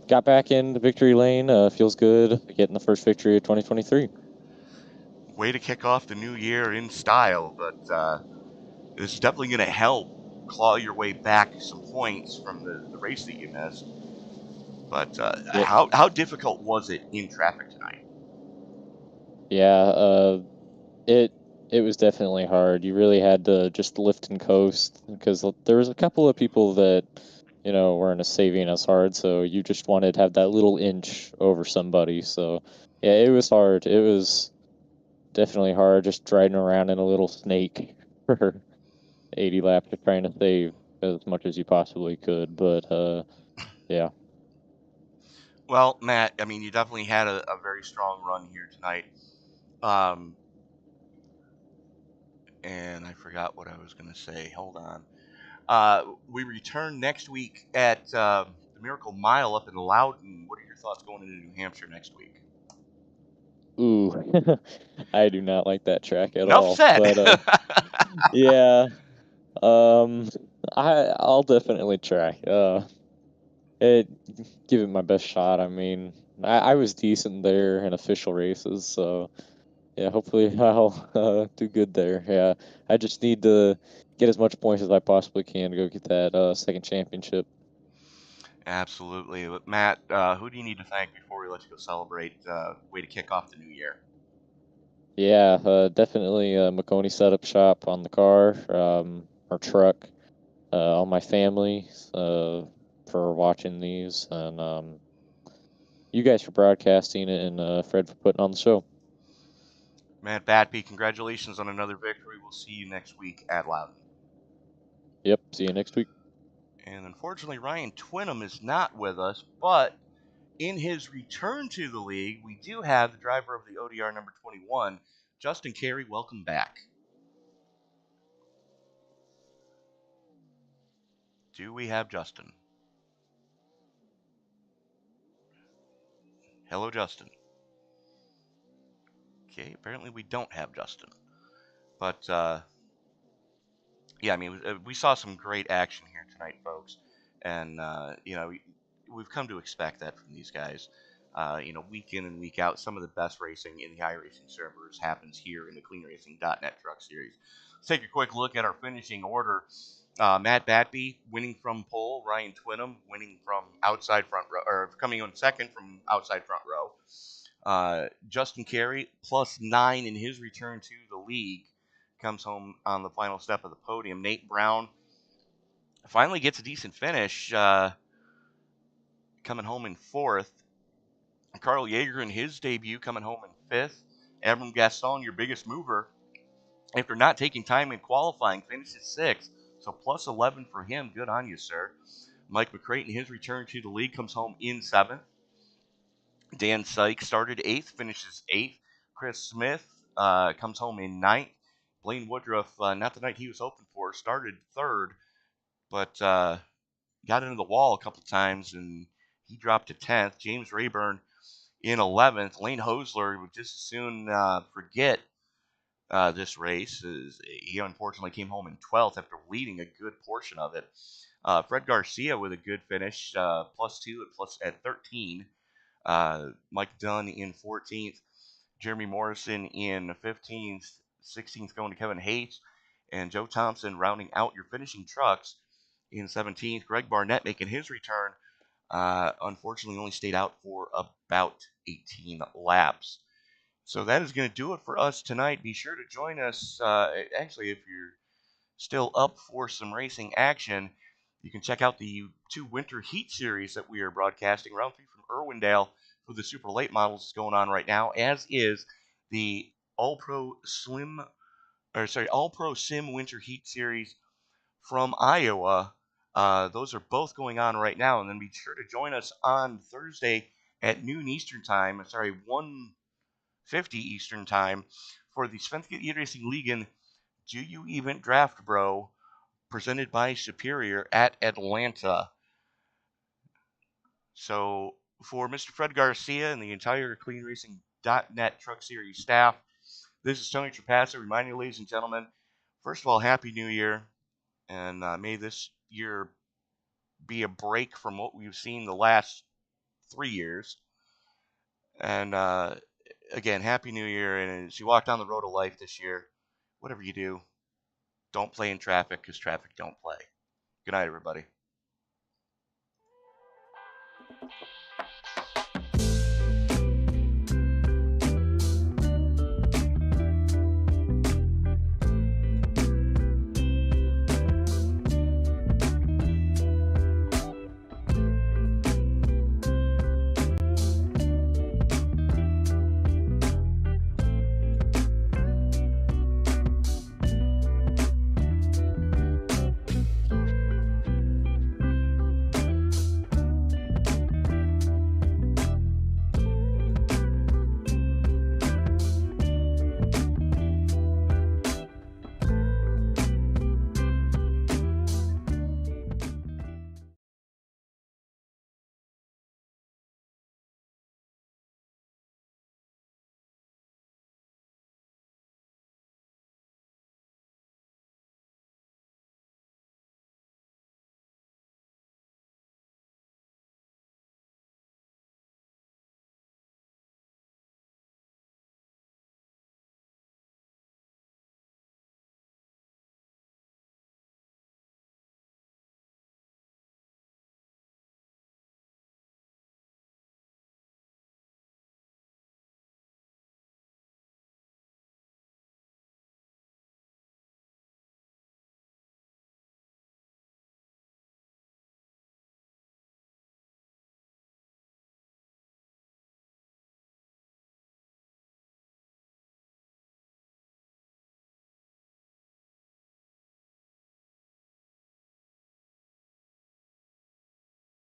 got back into victory lane. Feels good getting the first victory of 2023. Way to kick off the new year in style, but this is definitely going to help claw your way back some points from the race that you missed. But Yep. how difficult was it in traffic tonight? Yeah, it was definitely hard. You really had to just lift and coast, because there was a couple of people that, weren't saving us hard, so you just wanted to have that little inch over somebody. So yeah, it was hard. It was definitely hard, just driving around in a little snake for 80 laps, of trying to save as much as you possibly could. But yeah. Well, Matt, I mean, you definitely had a very strong run here tonight. And I forgot what I was going to say. Hold on. We return next week at the Miracle Mile up in Loudon. What are your thoughts going into New Hampshire next week? Ooh, I do not like that track at Enough all. said. But yeah, I'll definitely try. Give it my best shot. I mean, I was decent there in official races, so yeah, hopefully I'll do good there. Yeah, I just need to get as much points as I possibly can to go get that second championship. Absolutely. But Matt, who do you need to thank before we let you go celebrate? Way to kick off the new year. Yeah, definitely McConey Setup Shop on the car, or truck. all my family for watching these, and you guys for broadcasting it, and Fred for putting on the show. Matt Batby, congratulations on another victory. We'll see you next week at Loudon. Yep, see you next week. And unfortunately, Ryan Twinham is not with us, but in his return to the league, we do have the driver of the ODR number 21, Justin Carey. Welcome back. Do we have Justin? Hello, Justin. Okay, apparently we don't have Justin. But, yeah, I mean, we saw some great action here tonight, folks. And, we've come to expect that from these guys. Week in and week out, some of the best racing in the iRacing servers happens here in the CleanRacing.net Truck Series. Let's take a quick look at our finishing order. Matt Batby winning from pole. Ryan Twinham winning from outside front row, or coming on second from outside front row. Justin Carey +9 in his return to the league comes home on the final step of the podium. Nate Brown finally gets a decent finish, coming home in fourth. Carl Yeager in his debut coming home in fifth. Abram Gaston, your biggest mover, after not taking time in qualifying, finishes sixth. So +11 for him. Good on you, sir. Mike McCrate in his return to the league comes home in seventh. Dan Sykes started eighth, finishes eighth. Chris Smith comes home in ninth. Blaine Woodruff, not the night he was hoping for, started third, but got into the wall a couple times and he dropped to 10th. James Rayburn in 11th. Lane Hosler would just as soon forget this race. He unfortunately came home in 12th after leading a good portion of it. Fred Garcia with a good finish, +2 at 13. Mike Dunn in 14th. Jeremy Morrison in 15th. 16th going to Kevin Hayes. And Joe Thompson rounding out your finishing trucks in 17th. Greg Barnett making his return. Unfortunately, only stayed out for about 18 laps. So that is going to do it for us tonight. Be sure to join us. Actually, if you're still up for some racing action, you can check out the 2 Winter Heat Series that we are broadcasting. Round 3 from Irwindale for the super late models is going on right now, as is the All-Pro Sim Winter Heat Series from Iowa. Those are both going on right now. And then be sure to join us on Thursday at noon Eastern Time. 1:50 Eastern Time for the Svenska iRacing Ligan Do You Even Draft Bro, presented by Superior at Atlanta. So for Mr. Fred Garcia and the entire CleanRacing.net Truck Series staff, this is Tony Trapasso reminding you, ladies and gentlemen, first of all, Happy New Year. And may this year be a break from what we've seen the last 3 years. And again, Happy New Year. And as you walk down the road of life this year, whatever you do, don't play in traffic because traffic don't play. Good night, everybody.